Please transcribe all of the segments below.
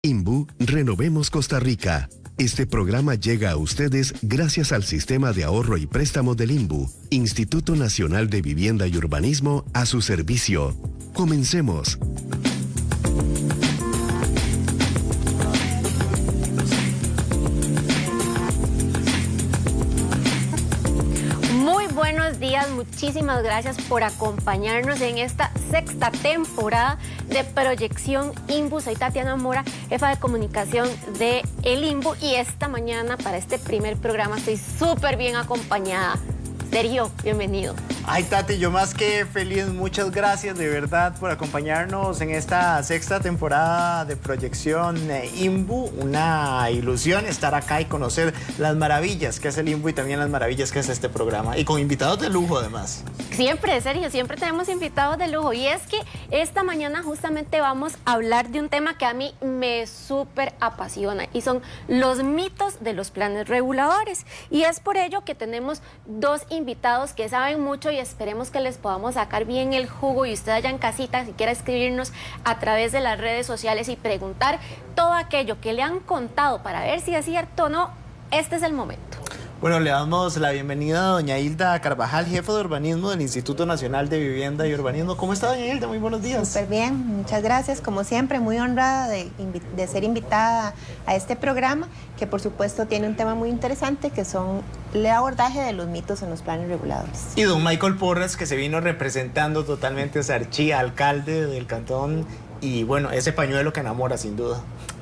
INBU Renovemos Costa Rica. Este programa llega a ustedes gracias al Sistema de Ahorro y Préstamo del INBU, Instituto Nacional de Vivienda y Urbanismo, a su servicio. Comencemos. Buenos días, muchísimas gracias por acompañarnos en esta sexta temporada de Proyección INBU. Soy Tatiana Mora, jefa de comunicación de el INBU, y esta mañana para este primer programa estoy súper bien acompañada. Sergio, bienvenido. Ay, Tati, yo más que feliz, muchas gracias de verdad por acompañarnos en esta sexta temporada de Proyección INBU. Una ilusión estar acá y conocer las maravillas que es el INBU y también las maravillas que es este programa. Y con invitados de lujo, además. Siempre, Sergio, siempre tenemos invitados de lujo. Y es que esta mañana justamente vamos a hablar de un tema que a mí me súper apasiona, y son los mitos de los planes reguladores. Y es por ello que tenemos dos invitados que saben mucho y esperemos que les podamos sacar bien el jugo, y usted allá en casita, si quiere escribirnos a través de las redes sociales y preguntar todo aquello que le han contado para ver si es cierto o no, este es el momento. Bueno, le damos la bienvenida a doña Hilda Carvajal, jefa de urbanismo del Instituto Nacional de Vivienda y Urbanismo. ¿Cómo está, doña Hilda? Muy buenos días. Súper bien, muchas gracias. Como siempre, muy honrada de ser invitada a este programa, que por supuesto tiene un tema muy interesante, que son el abordaje de los mitos en los planes reguladores. Y don Michael Porras, que se vino representando totalmente a Sarchí, alcalde del cantón, y bueno, ese pañuelo que enamora, sin duda.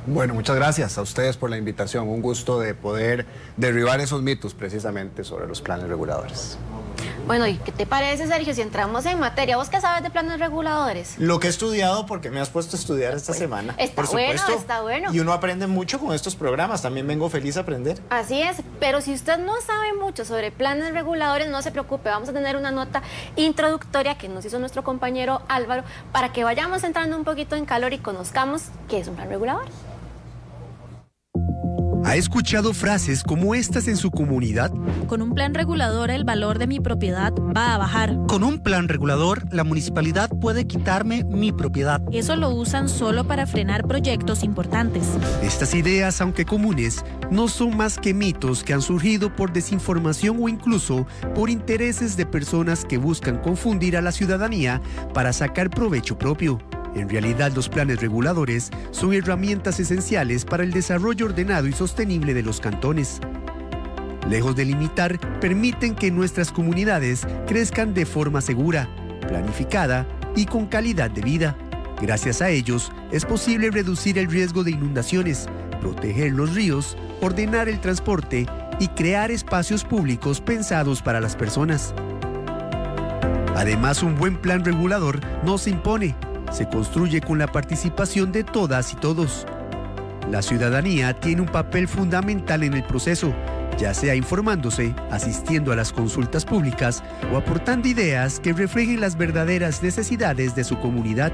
Bueno, muchas gracias a ustedes por la invitación. Un gusto de poder derribar esos mitos precisamente sobre los planes reguladores. Bueno, ¿y qué te parece, Sergio, si entramos en materia? ¿Vos qué sabes de planes reguladores? Lo que he estudiado, porque me has puesto a estudiar esta semana. Está por bueno, supuesto, está bueno. Y uno aprende mucho con estos programas. También vengo feliz a aprender. Así es, pero si usted no sabe mucho sobre planes reguladores, no se preocupe. Vamos a tener una nota introductoria que nos hizo nuestro compañero Álvaro para que vayamos entrando un poquito en calor y conozcamos qué es un plan regulador. ¿Ha escuchado frases como estas en su comunidad? Con un plan regulador el valor de mi propiedad va a bajar. Con un plan regulador la municipalidad puede quitarme mi propiedad. Eso lo usan solo para frenar proyectos importantes. Estas ideas, aunque comunes, no son más que mitos que han surgido por desinformación o incluso por intereses de personas que buscan confundir a la ciudadanía para sacar provecho propio. En realidad, los planes reguladores son herramientas esenciales para el desarrollo ordenado y sostenible de los cantones. Lejos de limitar, permiten que nuestras comunidades crezcan de forma segura, planificada y con calidad de vida. Gracias a ellos, es posible reducir el riesgo de inundaciones, proteger los ríos, ordenar el transporte y crear espacios públicos pensados para las personas. Además, un buen plan regulador no se impone. Se construye con la participación de todas y todos. La ciudadanía tiene un papel fundamental en el proceso, ya sea informándose, asistiendo a las consultas públicas o aportando ideas que reflejen las verdaderas necesidades de su comunidad.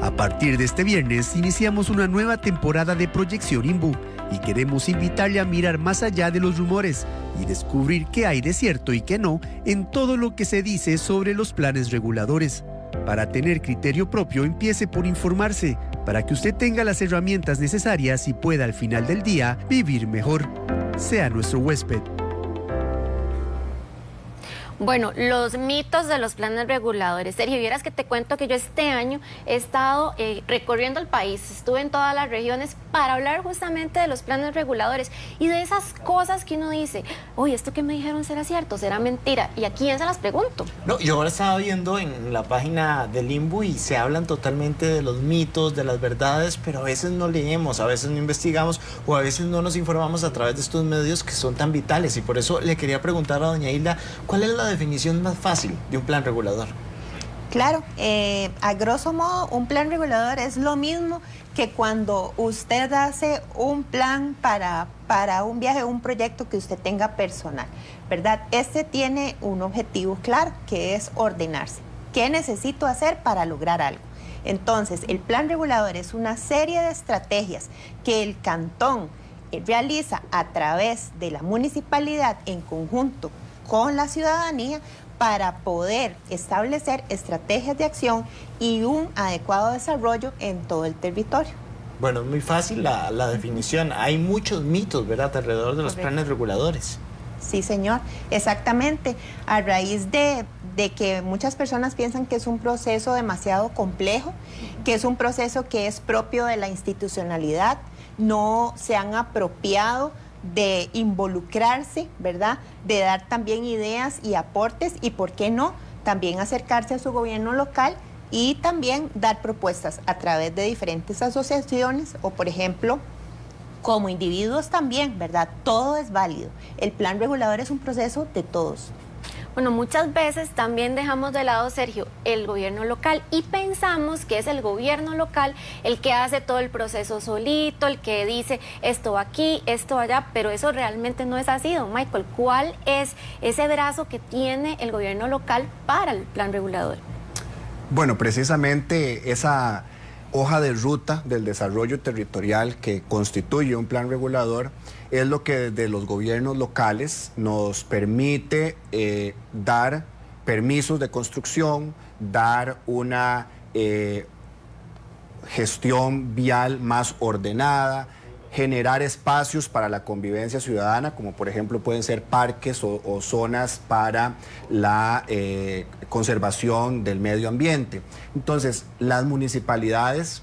A partir de este viernes iniciamos una nueva temporada de Proyección INBU y queremos invitarle a mirar más allá de los rumores y descubrir qué hay de cierto y qué no en todo lo que se dice sobre los planes reguladores. Para tener criterio propio, empiece por informarse, para que usted tenga las herramientas necesarias y pueda al final del día vivir mejor. Sea nuestro huésped. Bueno, los mitos de los planes reguladores. Sergio, vieras que te cuento que yo este año he estado recorriendo el país, estuve en todas las regiones para hablar justamente de los planes reguladores y de esas cosas que uno dice, oye, ¿esto que me dijeron será cierto, será mentira? ¿Y a quién se las pregunto? No, yo ahora estaba viendo en la página del INBU y se hablan totalmente de los mitos, de las verdades, pero a veces no leemos, a veces no investigamos o a veces no nos informamos a través de estos medios que son tan vitales, y por eso le quería preguntar a doña Hilda, ¿cuál es la definición más fácil de un plan regulador? Claro, a grosso modo, un plan regulador es lo mismo que cuando usted hace un plan para un viaje, un proyecto que usted tenga personal, ¿verdad? Este tiene un objetivo claro, que es ordenarse. ¿Qué necesito hacer para lograr algo? Entonces, el plan regulador es una serie de estrategias que el cantón realiza a través de la municipalidad en conjunto con la ciudadanía para poder establecer estrategias de acción y un adecuado desarrollo en todo el territorio. Bueno, es muy fácil la definición. Hay muchos mitos, ¿verdad?, alrededor de los planes reguladores. Sí, señor, exactamente. A raíz de que muchas personas piensan que es un proceso demasiado complejo, que es un proceso que es propio de la institucionalidad, no se han apropiado de involucrarse, ¿verdad?, de dar también ideas y aportes y, ¿por qué no?, también acercarse a su gobierno local y también dar propuestas a través de diferentes asociaciones o, por ejemplo, como individuos también, ¿verdad? Todo es válido. El plan regulador es un proceso de todos. Bueno, muchas veces también dejamos de lado, Sergio, el gobierno local y pensamos que es el gobierno local el que hace todo el proceso solito, el que dice esto va aquí, esto va allá, pero eso realmente no es así, don Michael. ¿Cuál es ese brazo que tiene el gobierno local para el plan regulador? Bueno, precisamente esa hoja de ruta del desarrollo territorial que constituye un plan regulador es lo que desde los gobiernos locales nos permite dar permisos de construcción, dar una gestión vial más ordenada, generar espacios para la convivencia ciudadana, como por ejemplo pueden ser parques o zonas para la conservación del medio ambiente. Entonces, las municipalidades,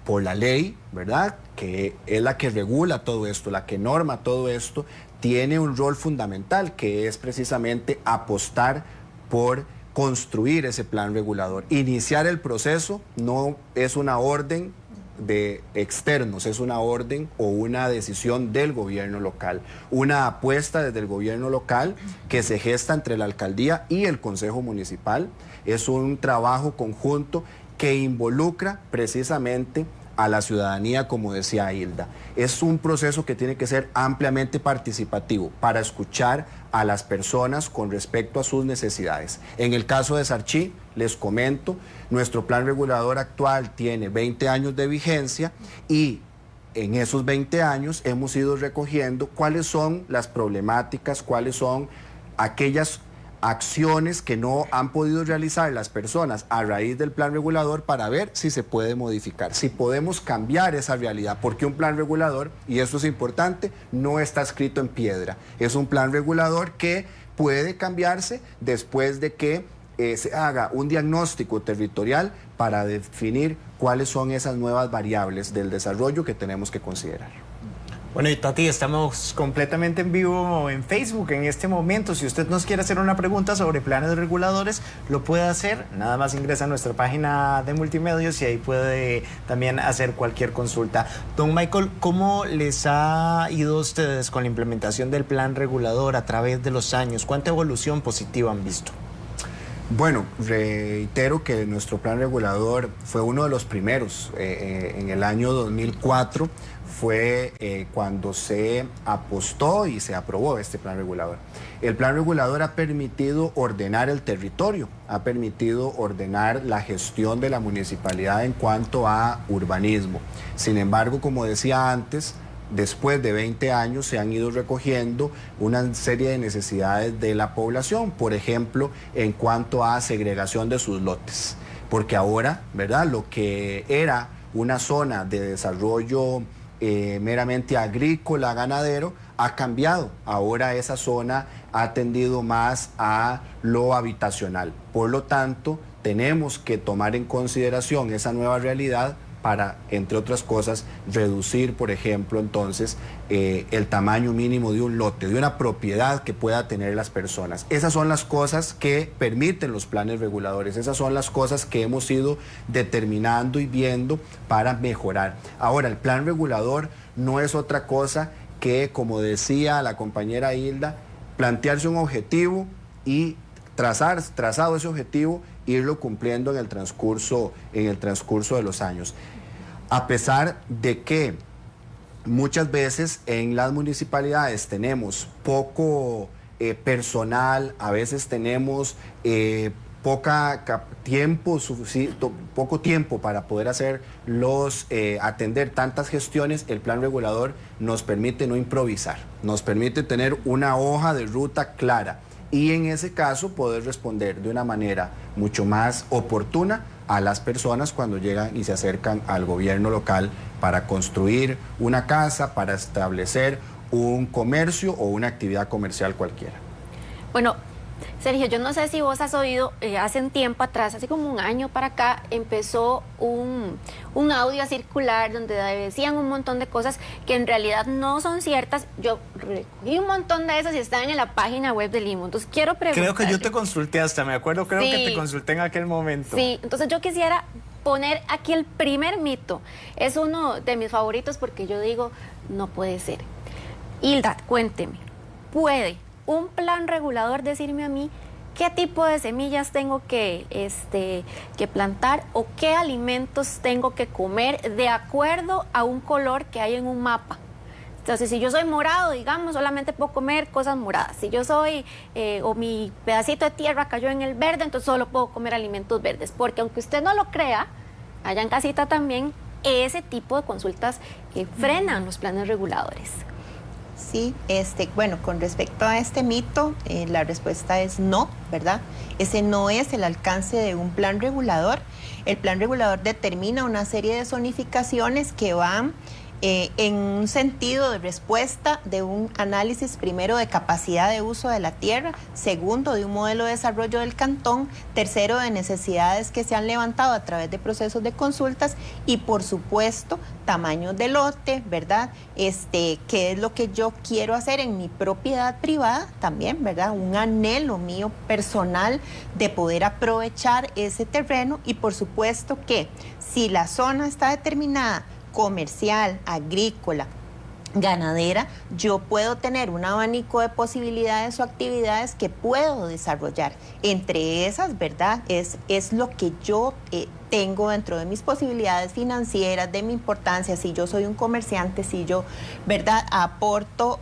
por la ley, ¿verdad?, que es la que regula todo esto, la que norma todo esto, tiene un rol fundamental, que es precisamente apostar por construir ese plan regulador. Iniciar el proceso no es una orden de externos, es una orden o una decisión del gobierno local, una apuesta desde el gobierno local que se gesta entre la alcaldía y el consejo municipal. Es un trabajo conjunto que involucra precisamente a la ciudadanía, como decía Hilda. Es un proceso que tiene que ser ampliamente participativo para escuchar a las personas con respecto a sus necesidades. En el caso de Sarchí, les comento, nuestro plan regulador actual tiene 20 años de vigencia y en esos 20 años hemos ido recogiendo cuáles son las problemáticas, cuáles son aquellas acciones que no han podido realizar las personas a raíz del plan regulador para ver si se puede modificar, si podemos cambiar esa realidad, porque un plan regulador, y eso es importante, no está escrito en piedra. Es un plan regulador que puede cambiarse después de que se haga un diagnóstico territorial para definir cuáles son esas nuevas variables del desarrollo que tenemos que considerar. Bueno, y Tati, estamos completamente en vivo en Facebook en este momento. Si usted nos quiere hacer una pregunta sobre planes reguladores, lo puede hacer. Nada más ingresa a nuestra página de Multimedios y ahí puede también hacer cualquier consulta. Don Michael, ¿cómo les ha ido a ustedes con la implementación del plan regulador a través de los años? ¿Cuánta evolución positiva han visto? Bueno, reitero que nuestro plan regulador fue uno de los primeros. En el año 2004 fue cuando se apostó y se aprobó este plan regulador. El plan regulador ha permitido ordenar el territorio, ha permitido ordenar la gestión de la municipalidad en cuanto a urbanismo. Sin embargo, como decía antes, después de 20 años se han ido recogiendo una serie de necesidades de la población, por ejemplo, en cuanto a segregación de sus lotes. Porque ahora, ¿verdad?, lo que era una zona de desarrollo meramente agrícola, ganadero, ha cambiado. Ahora esa zona ha tendido más a lo habitacional. Por lo tanto, tenemos que tomar en consideración esa nueva realidad para, entre otras cosas, reducir, por ejemplo, entonces, el tamaño mínimo de un lote, de una propiedad que pueda tener las personas. Esas son las cosas que permiten los planes reguladores, esas son las cosas que hemos ido determinando y viendo para mejorar. Ahora, el plan regulador no es otra cosa que, como decía la compañera Hilda, plantearse un objetivo y trazado ese objetivo, irlo cumpliendo en el transcurso de los años. A pesar de que muchas veces en las municipalidades tenemos poco personal, a veces tenemos poco tiempo para poder atender tantas gestiones, el plan regulador nos permite no improvisar, nos permite tener una hoja de ruta clara y en ese caso poder responder de una manera mucho más oportuna a las personas cuando llegan y se acercan al gobierno local para construir una casa, para establecer un comercio o una actividad comercial cualquiera. Bueno, Sergio, yo no sé si vos has oído, hace un tiempo atrás, hace como un año para acá, empezó un audio a circular donde decían un montón de cosas que en realidad no son ciertas. Yo recogí un montón de esas y están en la página web del Limbo. Entonces quiero preguntar. Creo que yo te consulté hasta, me acuerdo, creo Sí. que te consulté en aquel momento. Sí, entonces yo quisiera poner aquí el primer mito. Es uno de mis favoritos porque yo digo, no puede ser. Hilda, cuénteme, ¿puede un plan regulador decirme a mí qué tipo de semillas tengo que plantar o qué alimentos tengo que comer de acuerdo a un color que hay en un mapa? Entonces, si yo soy morado, digamos, solamente puedo comer cosas moradas. Si yo soy, o mi pedacito de tierra cayó en el verde, entonces solo puedo comer alimentos verdes. Porque aunque usted no lo crea, allá en casita también, ese tipo de consultas frenan los planes reguladores. Sí, bueno, con respecto a este mito, la respuesta es no, ¿verdad? Ese no es el alcance de un plan regulador. El plan regulador determina una serie de zonificaciones que van en un sentido de respuesta de un análisis primero de capacidad de uso de la tierra, segundo de un modelo de desarrollo del cantón, tercero de necesidades que se han levantado a través de procesos de consultas y por supuesto tamaños de lote, ¿verdad? Qué es lo que yo quiero hacer en mi propiedad privada también, ¿verdad? Un anhelo mío personal de poder aprovechar ese terreno y por supuesto que si la zona está determinada comercial, agrícola, ganadera, yo puedo tener un abanico de posibilidades o actividades que puedo desarrollar. Entre esas, ¿verdad? Es lo que yo tengo dentro de mis posibilidades financieras, de mi importancia, si yo soy un comerciante, si yo, ¿verdad? Aporto,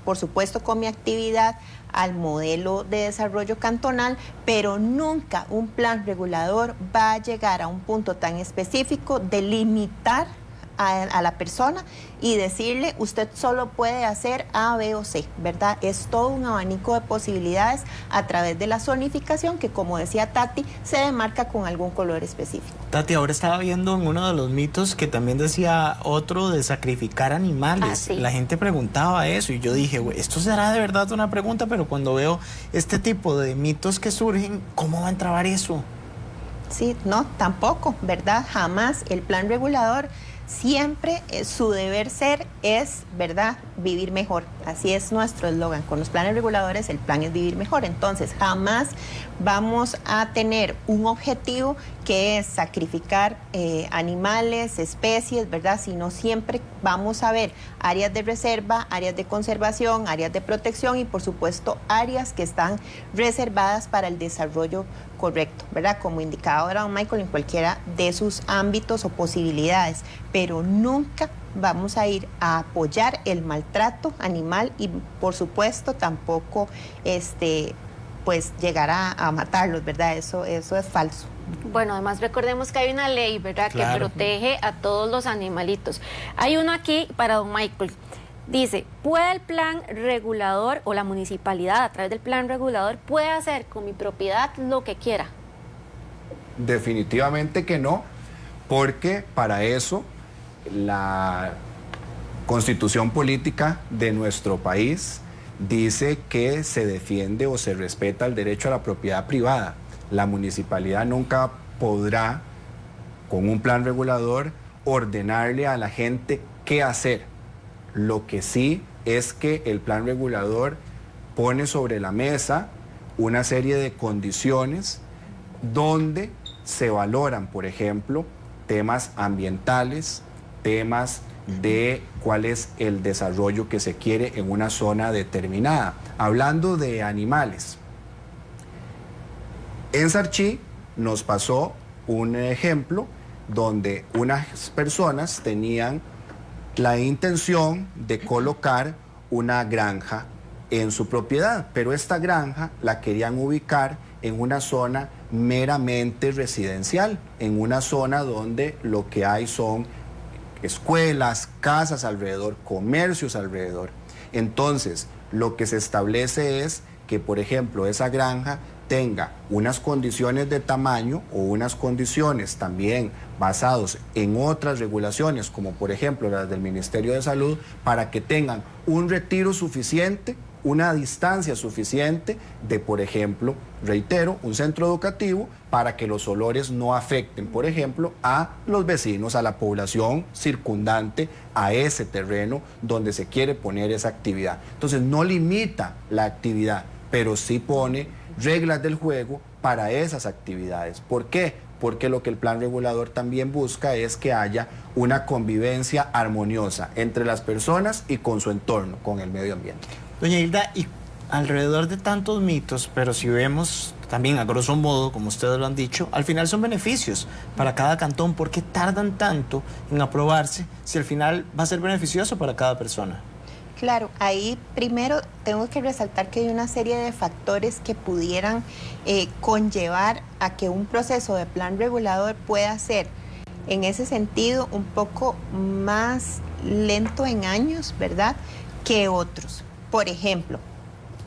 por supuesto, con mi actividad al modelo de desarrollo cantonal, pero nunca un plan regulador va a llegar a un punto tan específico de limitar a la persona y decirle usted solo puede hacer A, B o C, ¿verdad? Es todo un abanico de posibilidades a través de la zonificación que, como decía Tati, se demarca con algún color específico. Tati, ahora estaba viendo en uno de los mitos que también decía otro de sacrificar animales. Sí. La gente preguntaba eso y yo dije, güey, esto será de verdad una pregunta, pero cuando veo este tipo de mitos que surgen, ¿cómo va a entrar eso? Sí, no, tampoco, ¿verdad? Jamás el plan regulador. Siempre su deber ser es, ¿verdad?, vivir mejor. Así es nuestro eslogan. Con los planes reguladores el plan es vivir mejor. Entonces, jamás vamos a tener un objetivo que es sacrificar animales, especies, ¿verdad? Sino siempre vamos a ver áreas de reserva, áreas de conservación, áreas de protección y, por supuesto, áreas que están reservadas para el desarrollo correcto, ¿verdad? Como indicaba ahora don Michael, en cualquiera de sus ámbitos o posibilidades, pero nunca vamos a ir a apoyar el maltrato animal y, por supuesto, tampoco pues llegar a matarlos, ¿verdad? Eso es falso. Bueno, además recordemos que hay una ley, ¿verdad?, Claro, que protege a todos los animalitos. Hay uno aquí para don Michael. Dice, ¿puede el plan regulador o la municipalidad a través del plan regulador puede hacer con mi propiedad lo que quiera? Definitivamente que no, porque para eso la Constitución política de nuestro país dice que se defiende o se respeta el derecho a la propiedad privada. La municipalidad nunca podrá, con un plan regulador, ordenarle a la gente qué hacer. Lo que sí es que el plan regulador pone sobre la mesa una serie de condiciones donde se valoran, por ejemplo, temas ambientales, temas de cuál es el desarrollo que se quiere en una zona determinada. Hablando de animales, en Sarchí nos pasó un ejemplo donde unas personas tenían la intención de colocar una granja en su propiedad, pero esta granja la querían ubicar en una zona meramente residencial, en una zona donde lo que hay son escuelas, casas alrededor, comercios alrededor. Entonces, lo que se establece es que, por ejemplo, esa granja tenga unas condiciones de tamaño o unas condiciones también basados en otras regulaciones, como por ejemplo las del Ministerio de Salud, para que tengan un retiro suficiente, una distancia suficiente de, por ejemplo, reitero, un centro educativo, para que los olores no afecten, por ejemplo, a los vecinos, a la población circundante a ese terreno donde se quiere poner esa actividad. Entonces no limita la actividad, pero sí pone reglas del juego para esas actividades. ¿Por qué? Porque lo que el plan regulador también busca es que haya una convivencia armoniosa entre las personas y con su entorno, con el medio ambiente. Doña Hilda, y alrededor de tantos mitos, pero si vemos también a grosso modo, como ustedes lo han dicho, al final son beneficios para cada cantón. ¿Por qué tardan tanto en aprobarse si al final va a ser beneficioso para cada persona? Claro, ahí primero tengo que resaltar que hay una serie de factores que pudieran conllevar a que un proceso de plan regulador pueda ser, en ese sentido, un poco más lento en años, ¿verdad?, que otros. Por ejemplo,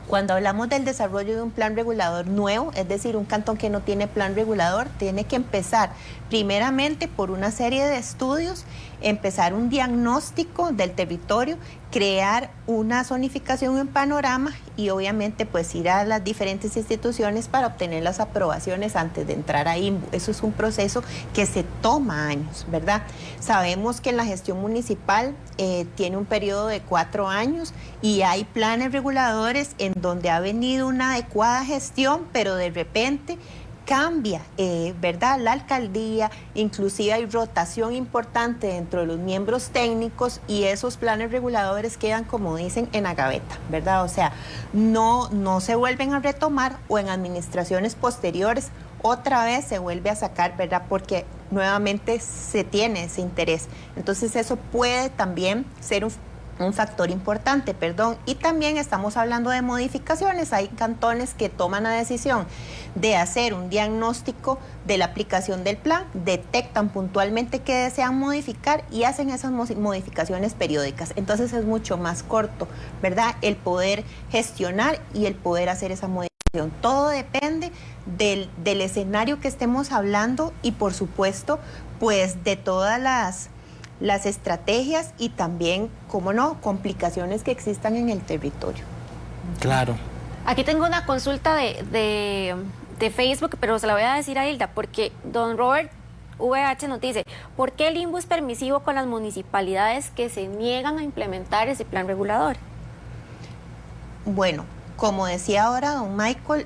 cuando hablamos del desarrollo de un plan regulador nuevo, es decir, un cantón que no tiene plan regulador, tiene que empezar primeramente por una serie de estudios, empezar un diagnóstico del territorio, crear una zonificación en panorama y obviamente pues ir a las diferentes instituciones para obtener las aprobaciones antes de entrar a INVU. Eso es un proceso que se toma años, ¿verdad? Sabemos que en la gestión municipal tiene un periodo de 4 años y hay planes reguladores en donde ha venido una adecuada gestión, pero de repente cambia, ¿verdad?, la alcaldía, inclusive hay rotación importante dentro de los miembros técnicos y esos planes reguladores quedan, como dicen, en la gaveta, ¿verdad? O sea, no se vuelven a retomar o en administraciones posteriores otra vez se vuelve a sacar, ¿verdad?, porque nuevamente se tiene ese interés. Entonces eso puede también ser un factor importante, perdón. Y también estamos hablando de modificaciones. Hay cantones que toman la decisión de hacer un diagnóstico de la aplicación del plan, detectan puntualmente que desean modificar y hacen esas modificaciones periódicas. Entonces es mucho más corto, ¿verdad?, el poder gestionar y el poder hacer esa modificación. Todo depende del escenario que estemos hablando y, por supuesto, pues de todas las estrategias y también, cómo no, complicaciones que existan en el territorio. Claro. Aquí tengo una consulta de Facebook, pero se la voy a decir a Hilda, porque don Robert VH nos dice, ¿por qué el INVU es permisivo con las municipalidades que se niegan a implementar ese plan regulador? Bueno, como decía ahora don Michael,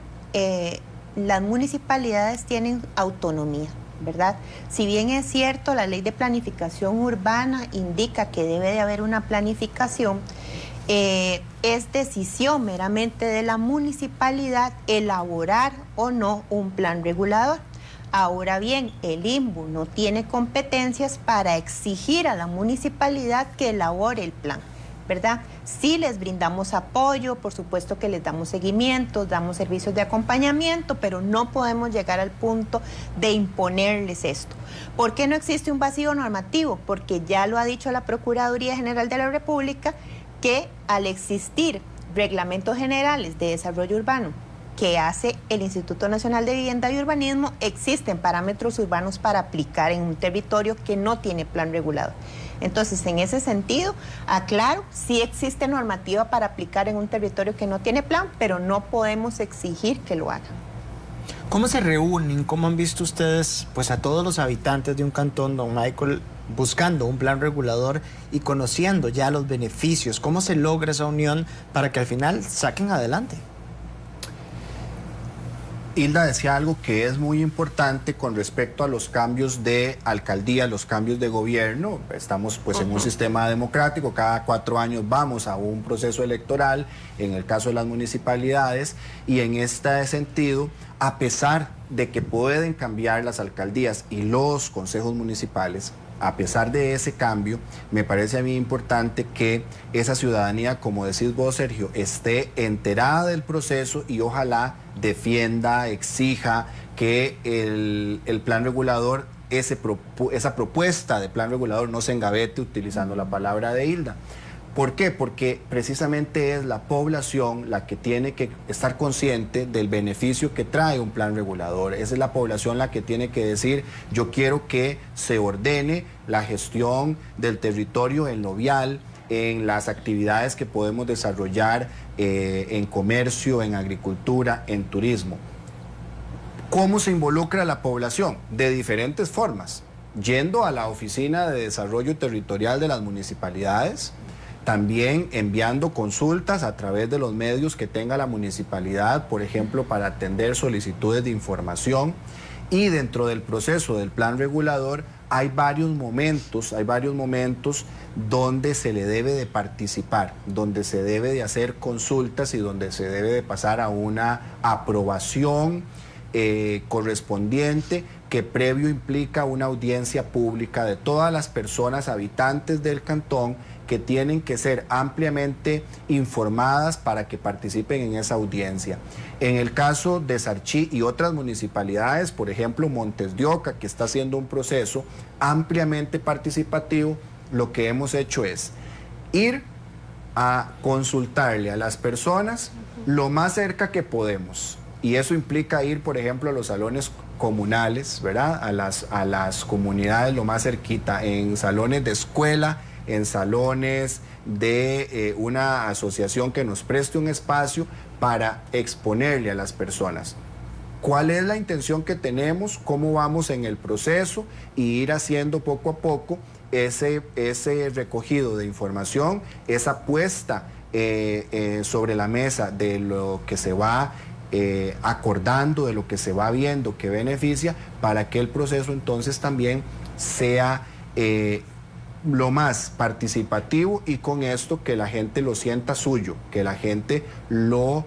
las municipalidades tienen autonomía, ¿verdad? Si bien es cierto, la ley de planificación urbana indica que debe de haber una planificación, es decisión meramente de la municipalidad elaborar o no un plan regulador. Ahora bien, el INVU no tiene competencias para exigir a la municipalidad que elabore el plan, ¿verdad? Sí les brindamos apoyo, por supuesto que les damos seguimiento, damos servicios de acompañamiento, pero no podemos llegar al punto de imponerles esto. ¿Por qué no existe un vacío normativo? Porque ya lo ha dicho la Procuraduría General de la República, que al existir reglamentos generales de desarrollo urbano que hace el Instituto Nacional de Vivienda y Urbanismo, existen parámetros urbanos para aplicar en un territorio que no tiene plan regulador. Entonces, en ese sentido, aclaro, sí existe normativa para aplicar en un territorio que no tiene plan, pero no podemos exigir que lo hagan. ¿Cómo se reúnen? ¿Cómo han visto ustedes pues a todos los habitantes de un cantón, don Michael, buscando un plan regulador y conociendo ya los beneficios? ¿Cómo se logra esa unión para que al final saquen adelante? Hilda decía algo que es muy importante con respecto a los cambios de alcaldía, los cambios de gobierno. Estamos pues en un sistema democrático, cada 4 años vamos a un proceso electoral, en el caso de las municipalidades, y en este sentido, a pesar de que pueden cambiar las alcaldías y los consejos municipales, a pesar de ese cambio, me parece a mí importante que esa ciudadanía, como decís vos, Sergio, esté enterada del proceso y ojalá defienda, exija que el plan regulador, esa propuesta de plan regulador no se engavete, utilizando la palabra de Hilda. ¿Por qué? Porque precisamente es la población la que tiene que estar consciente del beneficio que trae un plan regulador. Esa es la población la que tiene que decir, yo quiero que se ordene la gestión del territorio en lo vial, en las actividades que podemos desarrollar en comercio, en agricultura, en turismo. ¿Cómo se involucra la población? De diferentes formas. Yendo a la Oficina de Desarrollo Territorial de las municipalidades, también enviando consultas a través de los medios que tenga la municipalidad, por ejemplo, para atender solicitudes de información. Y dentro del proceso del plan regulador hay varios momentos donde se le debe de participar, donde se debe de hacer consultas y donde se debe de pasar a una aprobación correspondiente, que previo implica una audiencia pública de todas las personas habitantes del cantón, que tienen que ser ampliamente informadas para que participen en esa audiencia. En el caso de Sarchí y otras municipalidades, por ejemplo Montes de Oca, que está haciendo un proceso ampliamente participativo, lo que hemos hecho es ir a consultarle a las personas lo más cerca que podemos. Y eso implica ir, por ejemplo, a los salones comunales, ¿verdad? A las comunidades lo más cerquita, en salones de escuela, en salones de una asociación que nos preste un espacio para exponerle a las personas cuál es la intención que tenemos, cómo vamos en el proceso, y ir haciendo poco a poco ese recogido de información, esa puesta sobre la mesa de lo que se va acordando, de lo que se va viendo que beneficia, para que el proceso entonces también sea lo más participativo, y con esto que la gente lo sienta suyo, que la gente lo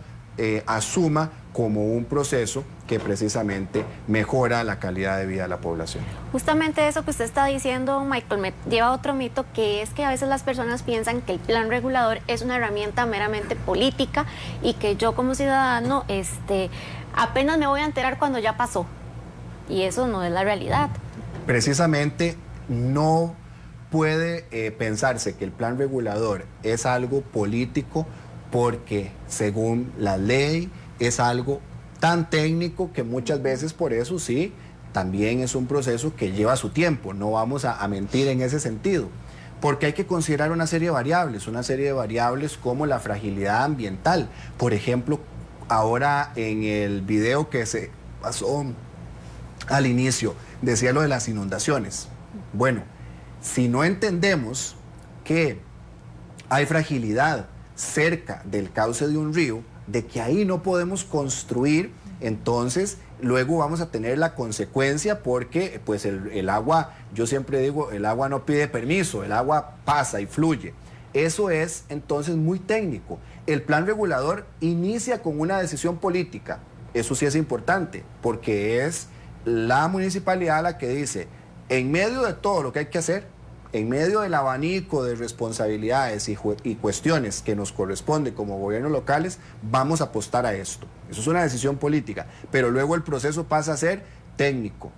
asuma como un proceso que precisamente mejora la calidad de vida de la población. Justamente eso que usted está diciendo, Michael, me lleva a otro mito, que es que a veces las personas piensan que el plan regulador es una herramienta meramente política y que yo como ciudadano apenas me voy a enterar cuando ya pasó. Y eso no es la realidad. Precisamente no puede pensarse que el plan regulador es algo político, porque según la ley es algo tan técnico que muchas veces, por eso sí, también es un proceso que lleva su tiempo. No vamos a mentir en ese sentido, porque hay que considerar una serie de variables como la fragilidad ambiental. Por ejemplo, ahora en el video que se pasó al inicio, decía lo de las inundaciones. Bueno, si no entendemos que hay fragilidad cerca del cauce de un río, de que ahí no podemos construir, entonces luego vamos a tener la consecuencia, porque pues el agua, yo siempre digo, el agua no pide permiso, el agua pasa y fluye. Eso es entonces muy técnico. El plan regulador inicia con una decisión política, eso sí es importante, porque es la municipalidad la que dice, en medio de todo lo que hay que hacer, en medio del abanico de responsabilidades y cuestiones que nos corresponde como gobiernos locales, vamos a apostar a esto. Eso es una decisión política, pero luego el proceso pasa a ser técnico.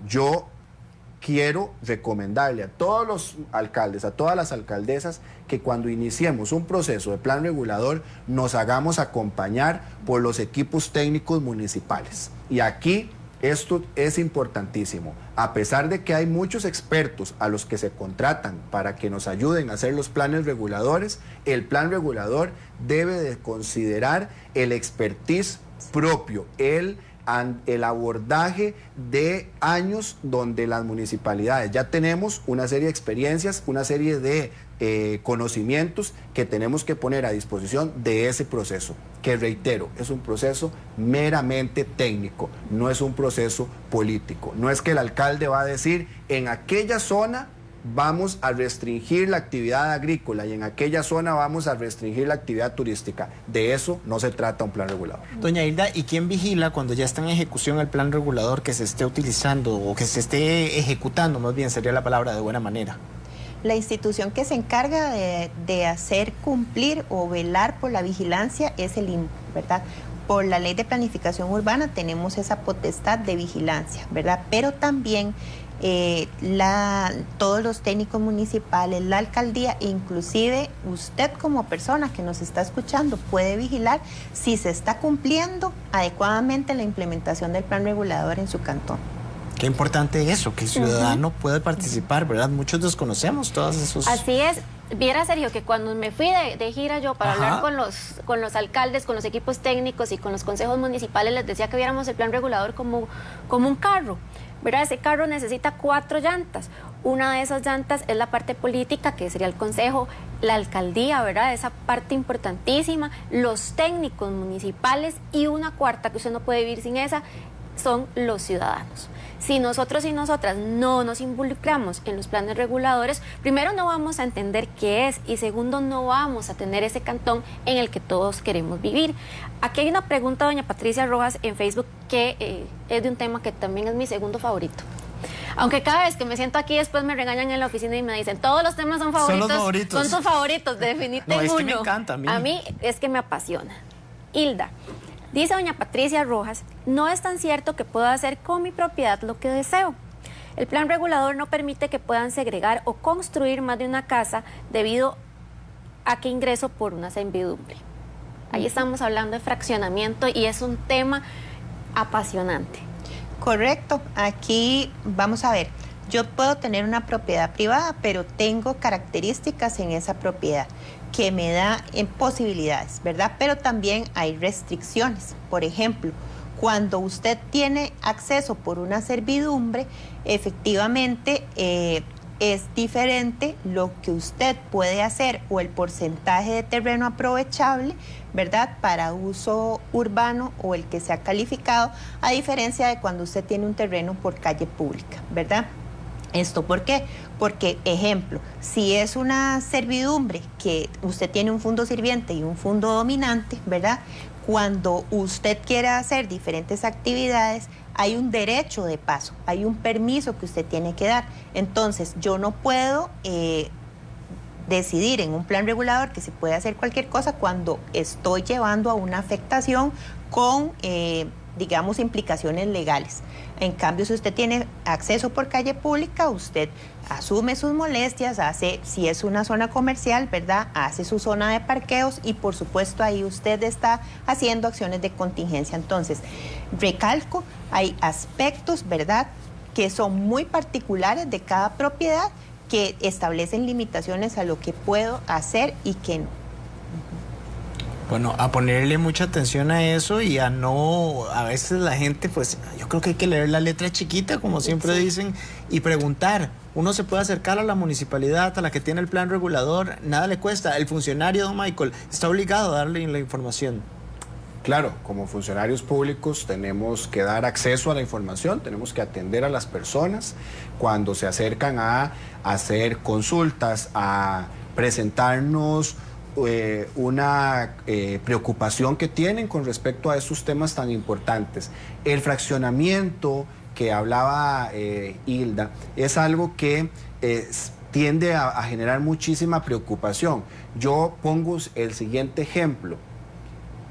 Yo quiero recomendarle a todos los alcaldes, a todas las alcaldesas, que cuando iniciemos un proceso de plan regulador nos hagamos acompañar por los equipos técnicos municipales. Y aquí esto es importantísimo. A pesar de que hay muchos expertos a los que se contratan para que nos ayuden a hacer los planes reguladores, el plan regulador debe de considerar el expertise propio, el abordaje de años donde las municipalidades ya tenemos una serie de experiencias, una serie de conocimientos que tenemos que poner a disposición de ese proceso, que reitero, es un proceso meramente técnico, no es un proceso político. No es que el alcalde va a decir, en aquella zona vamos a restringir la actividad agrícola y en aquella zona vamos a restringir la actividad turística. De eso no se trata un plan regulador. Doña Hilda, ¿y quién vigila cuando ya está en ejecución el plan regulador que se esté utilizando o que se esté ejecutando, más bien sería la palabra, de buena manera? La institución que se encarga de hacer cumplir o velar por la vigilancia es el INBU, ¿verdad? Por la Ley de Planificación Urbana tenemos esa potestad de vigilancia, ¿verdad? Pero también todos los técnicos municipales, la alcaldía, inclusive usted como persona que nos está escuchando puede vigilar si se está cumpliendo adecuadamente la implementación del plan regulador en su cantón. Qué importante eso, que el ciudadano puede participar, ¿verdad? Muchos desconocemos todos esos... Así es. Viera, Sergio, que cuando me fui de gira yo para hablar con los alcaldes, con los equipos técnicos y con los consejos municipales, les decía que viéramos el plan regulador como un carro, ¿verdad? Ese carro necesita 4 llantas. Una de esas llantas es la parte política, que sería el consejo, la alcaldía, ¿verdad? Esa parte importantísima, los técnicos municipales, y una cuarta que usted no puede vivir sin esa, son los ciudadanos. Si nosotros y nosotras no nos involucramos en los planes reguladores, primero no vamos a entender qué es, y segundo no vamos a tener ese cantón en el que todos queremos vivir. Aquí hay una pregunta de doña Patricia Rojas en Facebook que es de un tema que también es mi segundo favorito. Aunque cada vez que me siento aquí después me regañan en la oficina y me dicen, todos los temas son favoritos. Son los favoritos. Son tus favoritos, definitivamente. No, es uno. que me encanta a mí es que me apasiona. Hilda, dice doña Patricia Rojas, no es tan cierto que pueda hacer con mi propiedad lo que deseo. El plan regulador no permite que puedan segregar o construir más de una casa debido a que ingreso por una servidumbre. Ahí estamos hablando de fraccionamiento y es un tema apasionante. Correcto. Aquí vamos a ver, yo puedo tener una propiedad privada, pero tengo características en esa propiedad que me da posibilidades, ¿verdad? Pero también hay restricciones. Por ejemplo, cuando usted tiene acceso por una servidumbre, efectivamente es diferente lo que usted puede hacer o el porcentaje de terreno aprovechable, ¿verdad? Para uso urbano o el que sea calificado, a diferencia de cuando usted tiene un terreno por calle pública, ¿verdad? ¿Esto por qué? Porque, ejemplo, si es una servidumbre que usted tiene un fondo sirviente y un fondo dominante, ¿verdad? Cuando usted quiera hacer diferentes actividades, hay un derecho de paso, hay un permiso que usted tiene que dar. Entonces, yo no puedo decidir en un plan regulador que se puede hacer cualquier cosa cuando estoy llevando a una afectación con, digamos, implicaciones legales. En cambio, si usted tiene acceso por calle pública, usted asume sus molestias, hace, si es una zona comercial, ¿verdad?, hace su zona de parqueos y por supuesto ahí usted está haciendo acciones de contingencia. Entonces, recalco, hay aspectos, ¿verdad?, que son muy particulares de cada propiedad que establecen limitaciones a lo que puedo hacer y que no. Bueno, a ponerle mucha atención a eso y a no, a veces la gente, pues yo creo que hay que leer la letra chiquita, como siempre dicen, y preguntar. Uno se puede acercar a la municipalidad, a la que tiene el plan regulador, nada le cuesta. El funcionario, don Michael, está obligado a darle la información. Claro, como funcionarios públicos tenemos que dar acceso a la información, tenemos que atender a las personas cuando se acercan a hacer consultas, a presentarnos una preocupación que tienen con respecto a esos temas tan importantes. El fraccionamiento que hablaba Hilda es algo que tiende a generar muchísima preocupación. Yo pongo el siguiente ejemplo.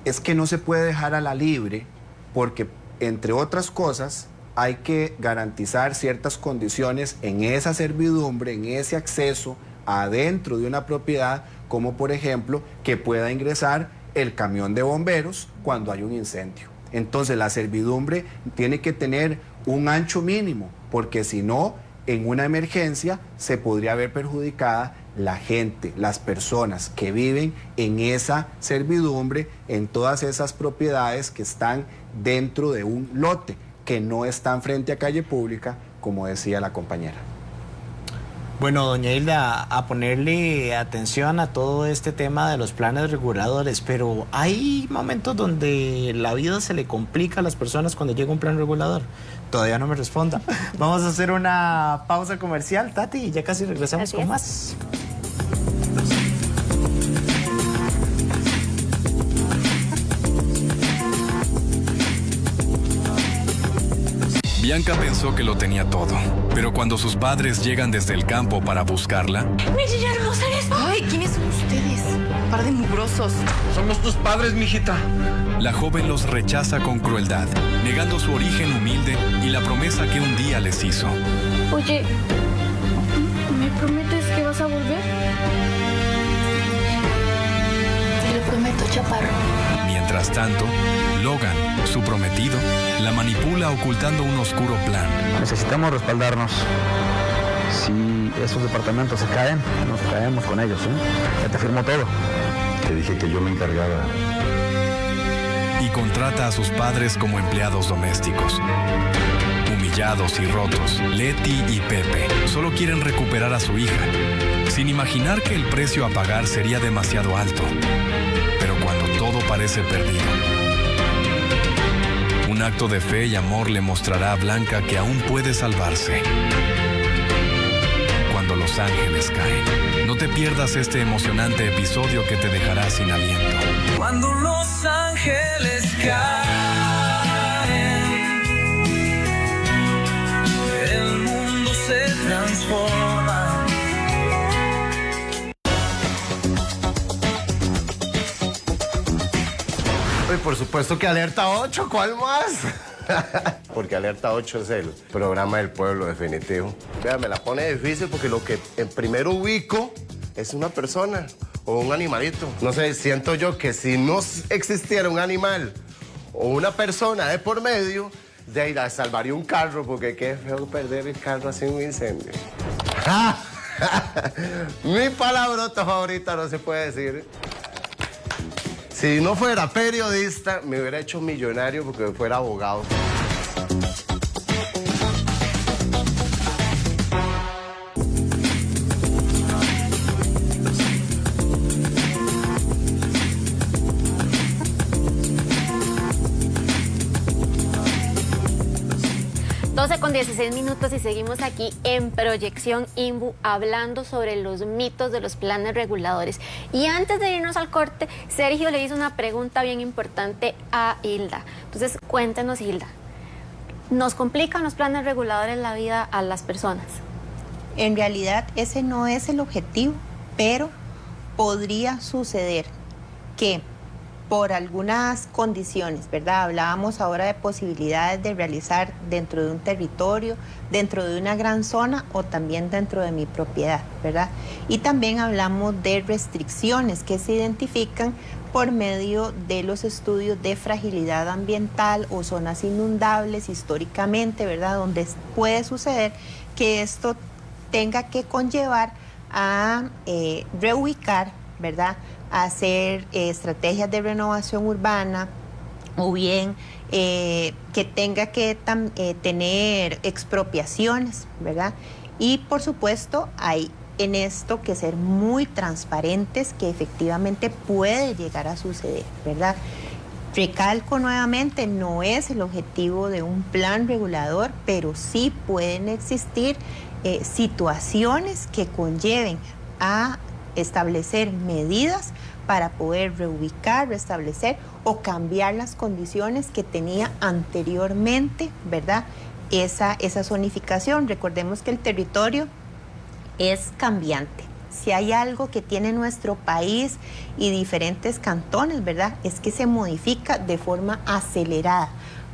Es que no se puede dejar a la libre porque, entre otras cosas, hay que garantizar ciertas condiciones en esa servidumbre, en ese acceso adentro de una propiedad, como por ejemplo que pueda ingresar el camión de bomberos cuando hay un incendio. Entonces la servidumbre tiene que tener un ancho mínimo, porque si no, en una emergencia se podría ver perjudicada la gente, las personas que viven en esa servidumbre, en todas esas propiedades que están dentro de un lote, que no están frente a calle pública, como decía la compañera. Bueno, doña Hilda, a ponerle atención a todo este tema de los planes reguladores, pero hay momentos donde la vida se le complica a las personas cuando llega un plan regulador. Todavía no me responda. Vamos a hacer una pausa comercial, Tati, y ya casi regresamos con más. Bianca pensó que lo tenía todo, pero cuando sus padres llegan desde el campo para buscarla... ¡Mira, hermosa eres! ¡Ay, ¿quiénes son ustedes? Un par de mugrosos. Somos tus padres, mijita. La joven los rechaza con crueldad, negando su origen humilde y la promesa que un día les hizo. Oye, ¿me prometes que vas a volver? Te lo prometo, chaparro. Mientras tanto, Logan, su prometido, la manipula ocultando un oscuro plan. Necesitamos respaldarnos. Si esos departamentos se caen, nos caemos con ellos, ¿eh? Ya te firmo todo. Te dije que yo me encargaba. Y contrata a sus padres como empleados domésticos. Humillados y rotos, Leti y Pepe solo quieren recuperar a su hija, sin imaginar que el precio a pagar sería demasiado alto. Pero cuando todo parece perdido, un acto de fe y amor le mostrará a Blanca que aún puede salvarse. Cuando los ángeles caen. No te pierdas este emocionante episodio que te dejará sin aliento. Cuando los ángeles caen, el mundo se transforma. Y por supuesto que Alerta 8, ¿cuál más? Porque Alerta 8 es el programa del pueblo definitivo. Vea, me la pone difícil porque lo que en primero ubico es una persona o un animalito. No sé, siento yo que si no existiera un animal o una persona de por medio, de ir a salvaría un carro, porque qué feo perder el carro así en un incendio. Mi palabrota favorita no se puede decir. Si no fuera periodista, me hubiera hecho millonario porque fuera abogado. Con 16 minutos y seguimos aquí en Proyección INVU hablando sobre los mitos de los planes reguladores. Y antes de irnos al corte, Sergio le hizo una pregunta bien importante a Hilda. Entonces, cuéntenos, Hilda, ¿nos complican los planes reguladores la vida a las personas? En realidad, ese no es el objetivo, pero podría suceder que por algunas condiciones, ¿verdad? Hablábamos ahora de posibilidades de realizar dentro de un territorio, dentro de una gran zona o también dentro de mi propiedad, ¿verdad? Y también hablamos de restricciones que se identifican por medio de los estudios de fragilidad ambiental o zonas inundables históricamente, ¿verdad? Donde puede suceder que esto tenga que conllevar a reubicar, ¿verdad?, hacer estrategias de renovación urbana o bien que tenga que tener expropiaciones, ¿verdad? Y por supuesto hay en esto que ser muy transparentes, que efectivamente puede llegar a suceder, ¿verdad? Recalco nuevamente, no es el objetivo de un plan regulador, pero sí pueden existir situaciones que conlleven a establecer medidas para poder reubicar, restablecer o cambiar las condiciones que tenía anteriormente, ¿verdad? Esa zonificación. Recordemos que el territorio es cambiante. Si hay algo que tiene nuestro país y diferentes cantones, ¿verdad?, es que se modifica de forma acelerada.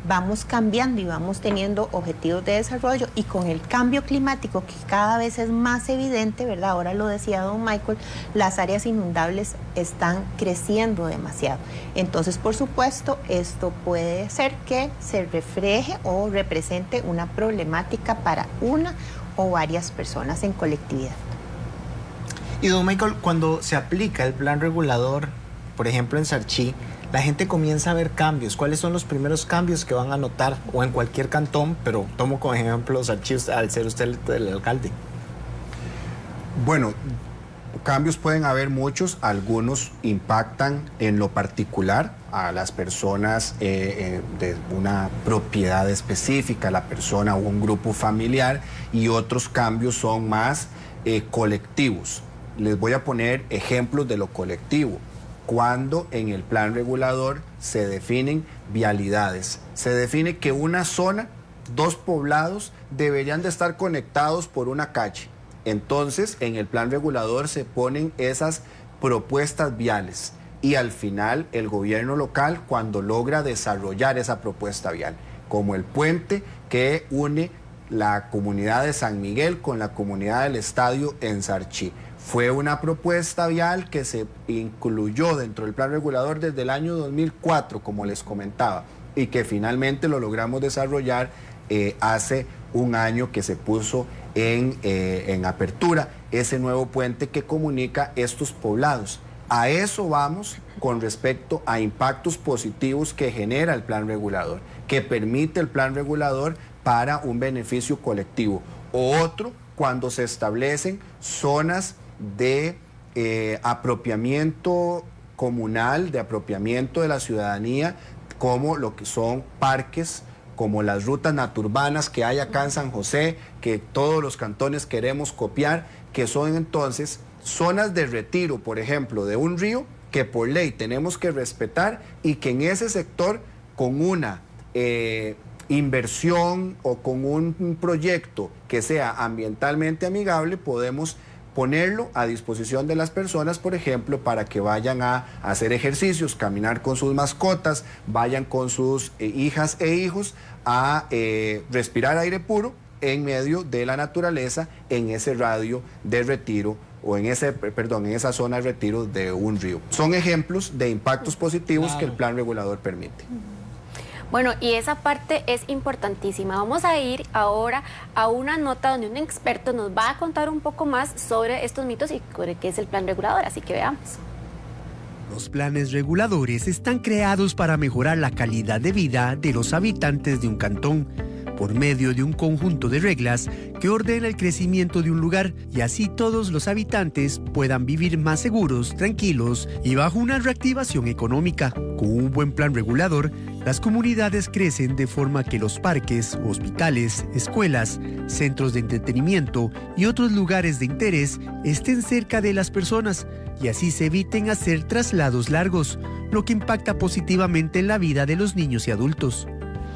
Vamos cambiando y vamos teniendo objetivos de desarrollo, y con el cambio climático que cada vez es más evidente, ¿verdad? Ahora lo decía don Michael, las áreas inundables están creciendo demasiado. Entonces, por supuesto, esto puede ser que se refleje o represente una problemática para una o varias personas en colectividad. Y don Michael, cuando se aplica el plan regulador, por ejemplo en Sarchí, la gente comienza a ver cambios. ¿Cuáles son los primeros cambios que van a notar? O en cualquier cantón, pero tomo como ejemplo Sarchí al ser usted el alcalde. Bueno, cambios pueden haber muchos. Algunos impactan en lo particular a las personas de una propiedad específica, la persona o un grupo familiar, y otros cambios son más colectivos. Les voy a poner ejemplos de lo colectivo. Cuando en el plan regulador se definen vialidades, se define que una zona, 2 poblados deberían de estar conectados por una calle. Entonces, en el plan regulador se ponen esas propuestas viales y al final el gobierno local, cuando logra desarrollar esa propuesta vial, como el puente que une la comunidad de San Miguel con la comunidad del estadio en Sarchí. Fue una propuesta vial que se incluyó dentro del plan regulador desde el año 2004, como les comentaba, y que finalmente lo logramos desarrollar hace un año que se puso en apertura ese nuevo puente que comunica estos poblados. A eso vamos con respecto a impactos positivos que genera el plan regulador, que permite el plan regulador para un beneficio colectivo. O otro, cuando se establecen zonas de apropiamiento comunal, de apropiamiento de la ciudadanía, como lo que son parques, como las rutas naturbanas que hay acá en San José, que todos los cantones queremos copiar, que son entonces zonas de retiro, por ejemplo, de un río, que por ley tenemos que respetar y que en ese sector, con una inversión o con un proyecto que sea ambientalmente amigable, podemos ponerlo a disposición de las personas, por ejemplo, para que vayan a hacer ejercicios, caminar con sus mascotas, vayan con sus hijas e hijos a respirar aire puro en medio de la naturaleza en ese radio de retiro o en esa zona de retiro de un río. Son ejemplos de impactos positivos que el plan regulador permite. Bueno, y esa parte es importantísima. Vamos a ir ahora a una nota donde un experto nos va a contar un poco más sobre estos mitos y sobre qué es el plan regulador, así que veamos. Los planes reguladores están creados para mejorar la calidad de vida de los habitantes de un cantón por medio de un conjunto de reglas que ordena el crecimiento de un lugar y así todos los habitantes puedan vivir más seguros, tranquilos y bajo una reactivación económica. Con un buen plan regulador, las comunidades crecen de forma que los parques, hospitales, escuelas, centros de entretenimiento y otros lugares de interés estén cerca de las personas y así se eviten hacer traslados largos, lo que impacta positivamente en la vida de los niños y adultos.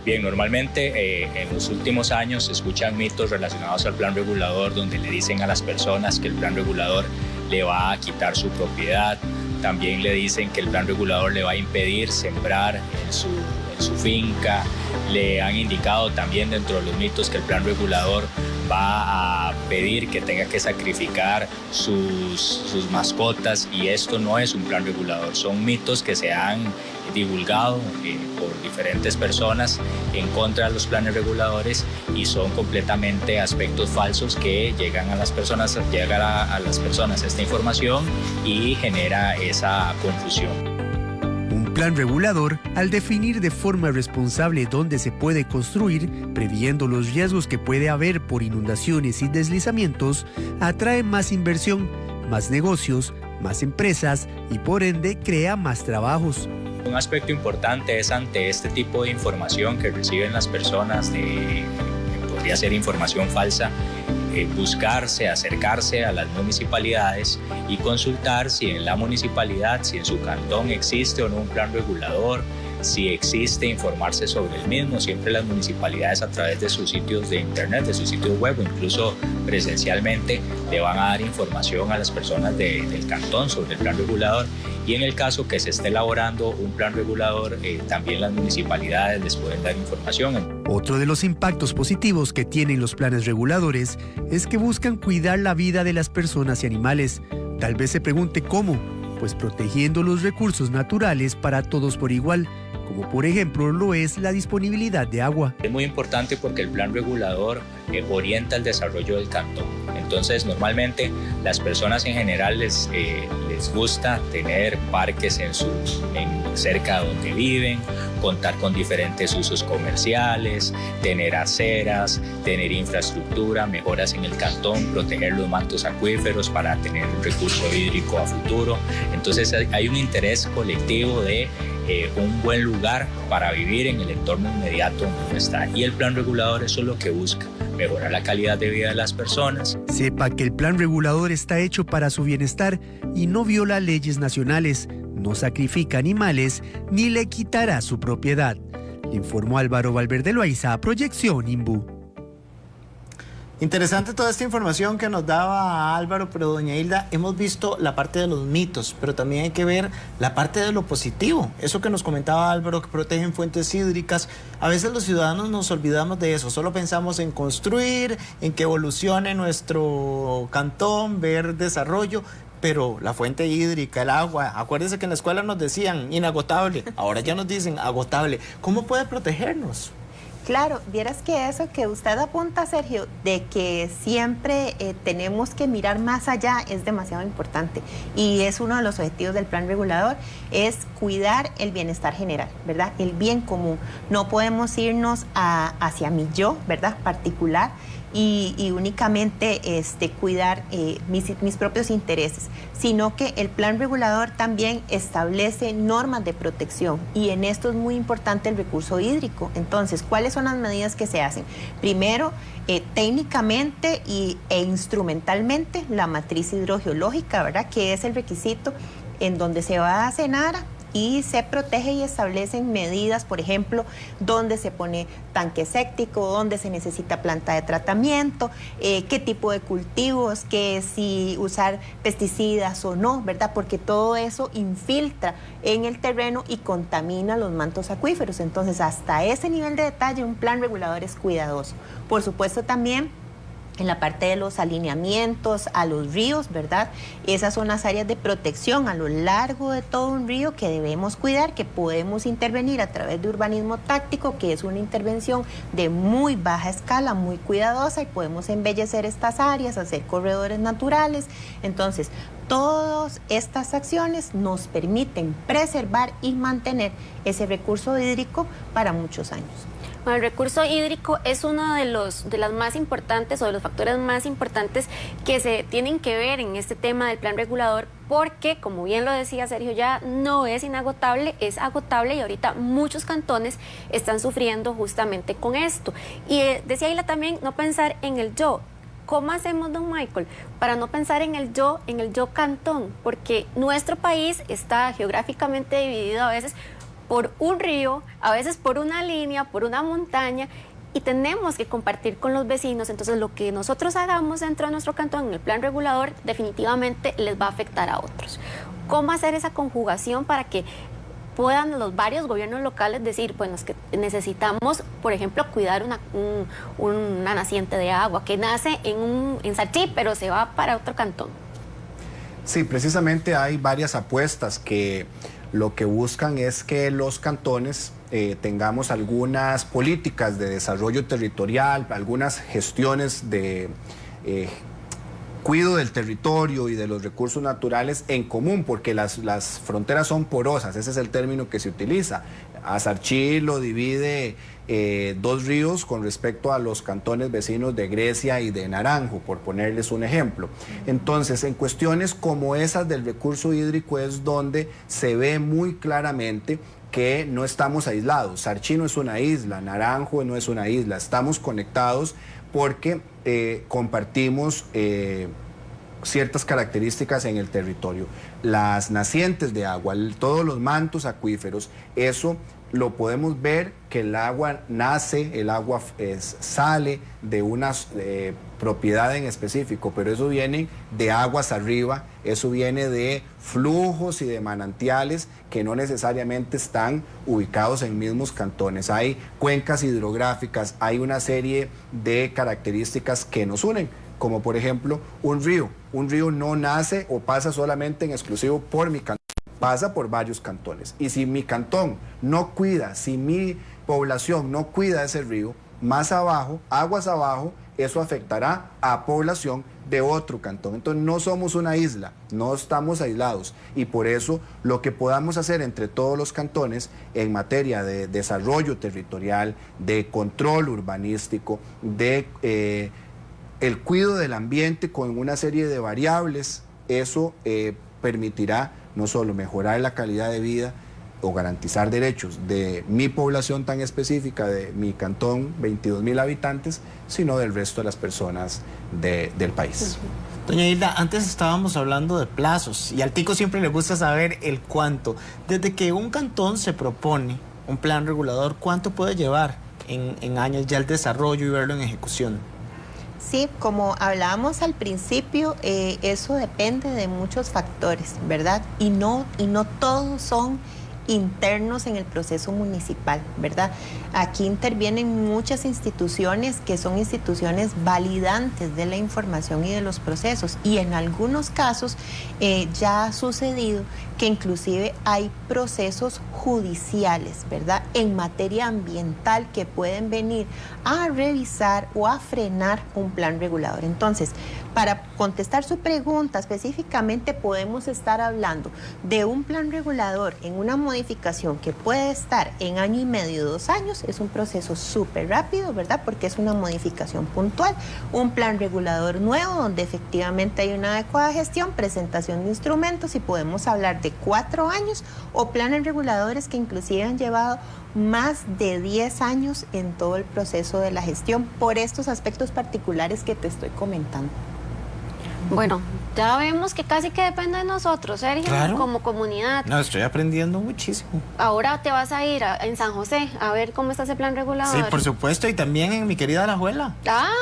Bien, normalmente en los últimos años se escuchan mitos relacionados al plan regulador donde le dicen a las personas que el plan regulador le va a quitar su propiedad. También le dicen que el plan regulador le va a impedir sembrar en su finca. Le han indicado también dentro de los mitos que el plan regulador va a pedir que tenga que sacrificar sus mascotas y esto no es un plan regulador. Son mitos que se han divulgado por diferentes personas en contra de los planes reguladores y son completamente aspectos falsos que llegan a las personas, esta información y genera esa confusión. Un plan regulador, al definir de forma responsable dónde se puede construir, previendo los riesgos que puede haber por inundaciones y deslizamientos, atrae más inversión, más negocios, más empresas y por ende crea más trabajos. Un aspecto importante es ante este tipo de información que reciben las personas, podría ser información falsa, buscarse, acercarse a las municipalidades y consultar si en la municipalidad, si en su cantón existe o no un plan regulador, si existe, informarse sobre el mismo. Siempre las municipalidades a través de sus sitios de internet, de sus sitios web o incluso presencialmente le van a dar información a las personas del cantón sobre el plan regulador y en el caso que se esté elaborando un plan regulador también las municipalidades les pueden dar información. Otro de los impactos positivos que tienen los planes reguladores es que buscan cuidar la vida de las personas y animales. Tal vez se pregunte cómo, pues protegiendo los recursos naturales para todos por igual, como por ejemplo lo es la disponibilidad de agua. Es muy importante porque el plan regulador orienta el desarrollo del cantón. Entonces normalmente las personas en general les gusta tener parques cerca de donde viven, contar con diferentes usos comerciales, tener aceras, tener infraestructura, mejoras en el cantón, proteger los mantos acuíferos para tener un recurso hídrico a futuro. Entonces hay un interés colectivo de un buen lugar para vivir en el entorno inmediato donde está. Y el plan regulador eso es lo que busca, mejorar la calidad de vida de las personas. Sepa que el plan regulador está hecho para su bienestar y no viola leyes nacionales, no sacrifica animales ni le quitará su propiedad. Le informó Álvaro Valverde Loaiza, Proyección INBU. Interesante toda esta información que nos daba Álvaro, pero doña Hilda, hemos visto la parte de los mitos, pero también hay que ver la parte de lo positivo. Eso que nos comentaba Álvaro, que protegen fuentes hídricas. A veces los ciudadanos nos olvidamos de eso, solo pensamos en construir, en que evolucione nuestro cantón, ver desarrollo, pero la fuente hídrica, el agua, acuérdense que en la escuela nos decían inagotable, ahora ya nos dicen agotable. ¿Cómo puede protegernos? Claro, vieras que eso que usted apunta, Sergio, de que siempre tenemos que mirar más allá es demasiado importante y es uno de los objetivos del plan regulador, es cuidar el bienestar general, ¿verdad? El bien común. No podemos irnos hacia mi yo, ¿verdad? Particular y únicamente cuidar mis propios intereses, sino que el plan regulador también establece normas de protección y en esto es muy importante el recurso hídrico. Entonces, ¿cuáles son las medidas que se hacen? Primero, técnicamente e instrumentalmente, la matriz hidrogeológica, ¿verdad? Que es el requisito en donde se va a CENARA y se protege y establecen medidas, por ejemplo, dónde se pone tanque séptico, dónde se necesita planta de tratamiento, qué tipo de cultivos, que si usar pesticidas o no, ¿verdad? Porque todo eso infiltra en el terreno y contamina los mantos acuíferos. Entonces, hasta ese nivel de detalle, un plan regulador es cuidadoso. Por supuesto, también en la parte de los alineamientos a los ríos, ¿verdad? Esas son las áreas de protección a lo largo de todo un río que debemos cuidar, que podemos intervenir a través de urbanismo táctico, que es una intervención de muy baja escala, muy cuidadosa, y podemos embellecer estas áreas, hacer corredores naturales. Entonces, todas estas acciones nos permiten preservar y mantener ese recurso hídrico para muchos años. Bueno, el recurso hídrico es uno de las más importantes o de los factores más importantes que se tienen que ver en este tema del plan regulador porque, como bien lo decía Sergio, ya no es inagotable, es agotable y ahorita muchos cantones están sufriendo justamente con esto. Y decía Hilda también, no pensar en el yo. ¿Cómo hacemos, don Michael? Para no pensar en el yo cantón, porque nuestro país está geográficamente dividido a veces por un río, a veces por una línea, por una montaña, y tenemos que compartir con los vecinos. Entonces, lo que nosotros hagamos dentro de nuestro cantón en el plan regulador definitivamente les va a afectar a otros. ¿Cómo hacer esa conjugación para que puedan los varios gobiernos locales decir, bueno, es que necesitamos, por ejemplo, cuidar una naciente de agua que nace en Sachí, pero se va para otro cantón? Sí, precisamente hay varias apuestas que lo que buscan es que los cantones tengamos algunas políticas de desarrollo territorial, algunas gestiones de cuidado del territorio y de los recursos naturales en común, porque las fronteras son porosas, ese es el término que se utiliza. A Sachí lo divide 2 ríos con respecto a los cantones vecinos de Grecia y de Naranjo, por ponerles un ejemplo. Entonces, en cuestiones como esas del recurso hídrico es donde se ve muy claramente que no estamos aislados. Sachí no es una isla, Naranjo no es una isla, estamos conectados porque compartimos ciertas características en el territorio. Las nacientes de agua, todos los mantos acuíferos, eso lo podemos ver que el agua nace, el agua sale de una propiedad en específico, pero eso viene de aguas arriba, eso viene de flujos y de manantiales que no necesariamente están ubicados en mismos cantones. Hay cuencas hidrográficas, hay una serie de características que nos unen, como por ejemplo un río. Un río no nace o pasa solamente en exclusivo por mi cantón, pasa por varios cantones. Y si mi cantón no cuida, si mi población no cuida ese río, más abajo, aguas abajo, eso afectará a población de otro cantón. Entonces no somos una isla, no estamos aislados, y por eso lo que podamos hacer entre todos los cantones en materia de desarrollo territorial, de control urbanístico, de el cuidado del ambiente con una serie de variables, eso permitirá no solo mejorar la calidad de vida o garantizar derechos de mi población tan específica, de mi cantón, 22,000 habitantes, sino del resto de las personas del país. Doña Hilda, antes estábamos hablando de plazos y al tico siempre le gusta saber el cuánto. Desde que un cantón se propone un plan regulador, ¿cuánto puede llevar en años ya el desarrollo y verlo en ejecución? Sí, como hablábamos al principio, eso depende de muchos factores, ¿verdad? Y no todos son internos en el proceso municipal, ¿verdad? Aquí intervienen muchas instituciones que son instituciones validantes de la información y de los procesos, y en algunos casos ya ha sucedido que inclusive hay procesos judiciales, ¿verdad?, en materia ambiental que pueden venir a revisar o a frenar un plan regulador. Entonces, para contestar su pregunta específicamente, podemos estar hablando de un plan regulador en una modificación que puede estar en año y medio, 2 años. Es un proceso súper rápido, ¿verdad?, porque es una modificación puntual. Un plan regulador nuevo donde efectivamente hay una adecuada gestión, presentación de instrumentos, y podemos hablar de 4 años, o planes reguladores que inclusive han llevado más de 10 años en todo el proceso de la gestión por estos aspectos particulares que te estoy comentando. Bueno, ya vemos que casi que depende de nosotros, Sergio, claro, como comunidad. No, estoy aprendiendo muchísimo. Ahora te vas a ir en San José a ver cómo está ese plan regulador. Sí, por supuesto, y también en mi querida Alajuela.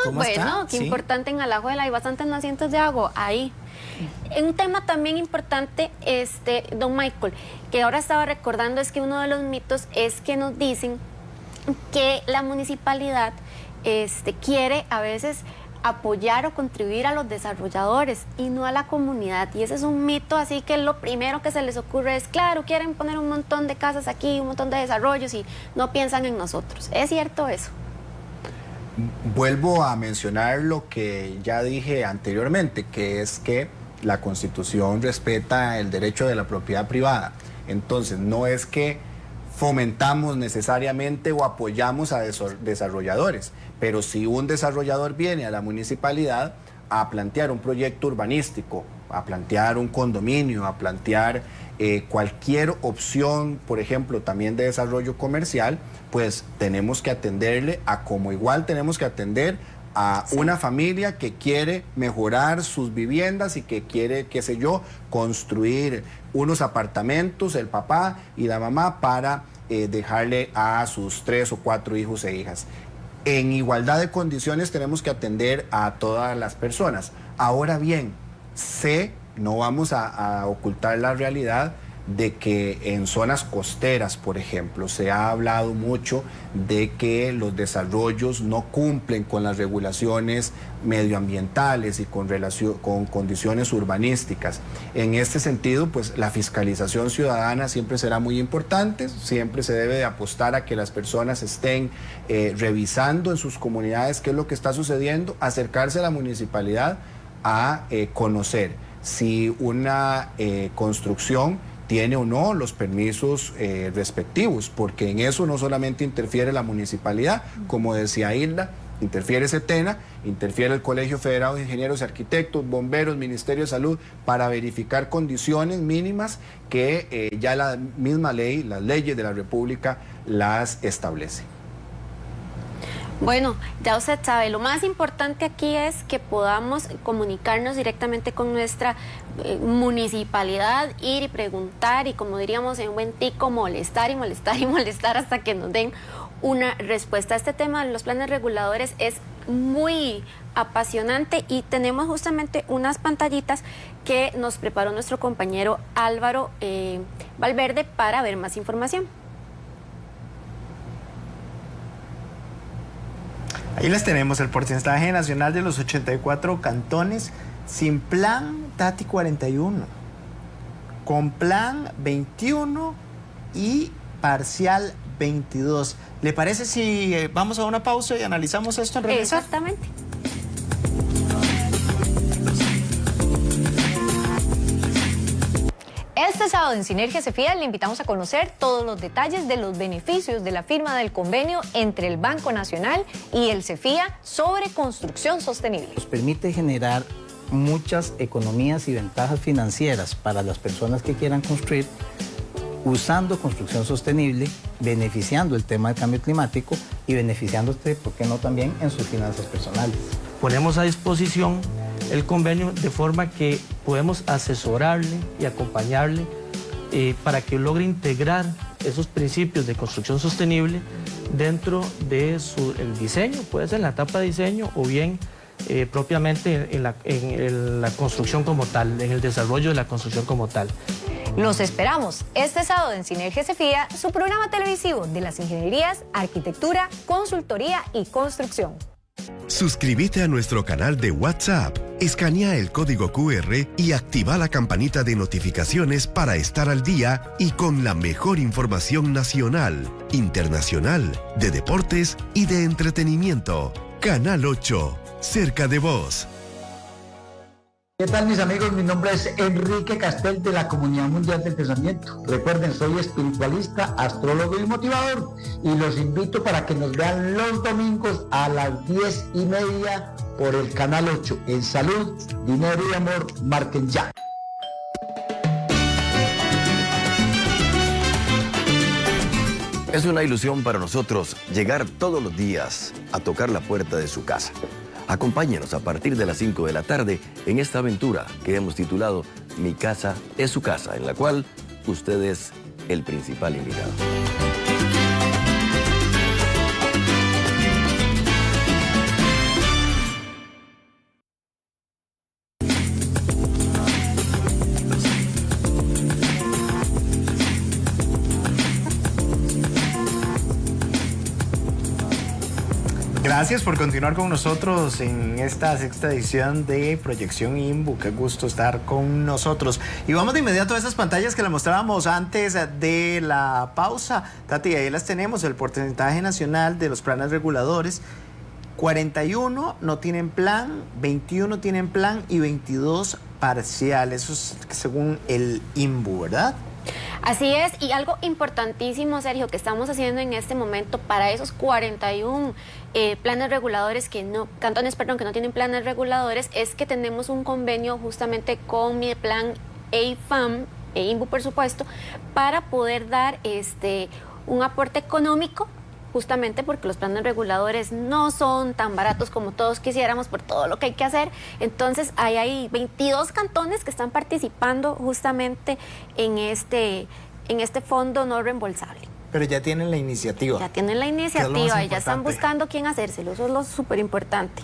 Bueno, está? Qué importante en Alajuela, hay bastantes nacientes de agua ahí. Un tema también importante, don Michael, que ahora estaba recordando, es que uno de los mitos es que nos dicen que la municipalidad quiere a veces apoyar o contribuir a los desarrolladores y no a la comunidad, y ese es un mito. Así que lo primero que se les ocurre es, claro, quieren poner un montón de casas aquí, un montón de desarrollos, y no piensan en nosotros. ¿Es cierto eso? Vuelvo a mencionar lo que ya dije anteriormente, que es que la Constitución respeta el derecho de la propiedad privada. Entonces, no es que fomentamos necesariamente o apoyamos a desarrolladores, pero si un desarrollador viene a la municipalidad a plantear un proyecto urbanístico, a plantear un condominio, a plantear cualquier opción, por ejemplo, también de desarrollo comercial, pues tenemos que atenderle a como igual tenemos que atender a una familia que quiere mejorar sus viviendas y que quiere, qué sé yo, construir unos apartamentos, el papá y la mamá, para dejarle a sus 3 o 4 hijos e hijas. En igualdad de condiciones tenemos que atender a todas las personas. Ahora bien, no vamos a ocultar la realidad de que en zonas costeras, por ejemplo, se ha hablado mucho de que los desarrollos no cumplen con las regulaciones medioambientales y con condiciones urbanísticas. En este sentido, pues la fiscalización ciudadana siempre será muy importante, siempre se debe de apostar a que las personas estén revisando en sus comunidades qué es lo que está sucediendo, acercarse a la municipalidad a conocer si una construcción tiene o no los permisos respectivos, porque en eso no solamente interfiere la municipalidad, como decía Hilda, interfiere SETENA, interfiere el Colegio Federado de Ingenieros y Arquitectos, bomberos, Ministerio de Salud, para verificar condiciones mínimas que ya la misma ley, las leyes de la República las establece. Bueno, ya usted sabe, lo más importante aquí es que podamos comunicarnos directamente con nuestra municipalidad, ir y preguntar, y como diríamos en buen tico, molestar y molestar y molestar hasta que nos den una respuesta. Este tema de los planes reguladores es muy apasionante y tenemos justamente unas pantallitas que nos preparó nuestro compañero Álvaro Valverde para ver más información. Ahí les tenemos el porcentaje nacional de los 84 cantones sin plan Tati 41, con plan 21 y parcial 22. ¿Le parece si vamos a una pausa y analizamos esto en regresar? Exactamente. Este sábado en Sinergia CEFIA le invitamos a conocer todos los detalles de los beneficios de la firma del convenio entre el Banco Nacional y el CEFIA sobre construcción sostenible. Nos permite generar muchas economías y ventajas financieras para las personas que quieran construir usando construcción sostenible, beneficiando el tema del cambio climático y beneficiándose, ¿por qué no?, también en sus finanzas personales. Ponemos a disposición el convenio de forma que podemos asesorarle y acompañarle para que logre integrar esos principios de construcción sostenible dentro de el diseño, puede ser en la etapa de diseño o bien propiamente en la construcción como tal, en el desarrollo de la construcción como tal. Los esperamos este sábado en Sinergia Cefía, su programa televisivo de las ingenierías, arquitectura, consultoría y construcción. Suscríbete a nuestro canal de WhatsApp, escanea el código QR y activa la campanita de notificaciones para estar al día y con la mejor información nacional, internacional, de deportes y de entretenimiento. Canal 8, cerca de vos. ¿Qué tal, mis amigos? Mi nombre es Enrique Castel de la Comunidad Mundial del Pensamiento. Recuerden, soy espiritualista, astrólogo y motivador y los invito para que nos vean los domingos a las 10:30 por el Canal 8. En salud, dinero y amor, marquen ya. Es una ilusión para nosotros llegar todos los días a tocar la puerta de su casa. Acompáñenos a partir de las 5 de la tarde en esta aventura que hemos titulado Mi casa es su casa, en la cual usted es el principal invitado. Gracias por continuar con nosotros en esta sexta edición de Proyección INBU. Qué gusto estar con nosotros. Y vamos de inmediato a esas pantallas que le mostrábamos antes de la pausa. Tati, ahí las tenemos, el porcentaje nacional de los planes reguladores. 41 no tienen plan, 21 tienen plan y 22 parcial. Eso es según el INBU, ¿verdad? Así es, y algo importantísimo, Sergio, que estamos haciendo en este momento para esos 41 planes reguladores cantones que no tienen planes reguladores, es que tenemos un convenio justamente con mi plan EIFAM, INBU por supuesto, para poder dar un aporte económico, justamente porque los planes reguladores no son tan baratos como todos quisiéramos por todo lo que hay que hacer. Entonces hay 22 cantones que están participando justamente en este fondo no reembolsable. Pero ya tienen la iniciativa. Ya tienen la iniciativa y ya están buscando quién hacérselo. Eso es lo súper importante.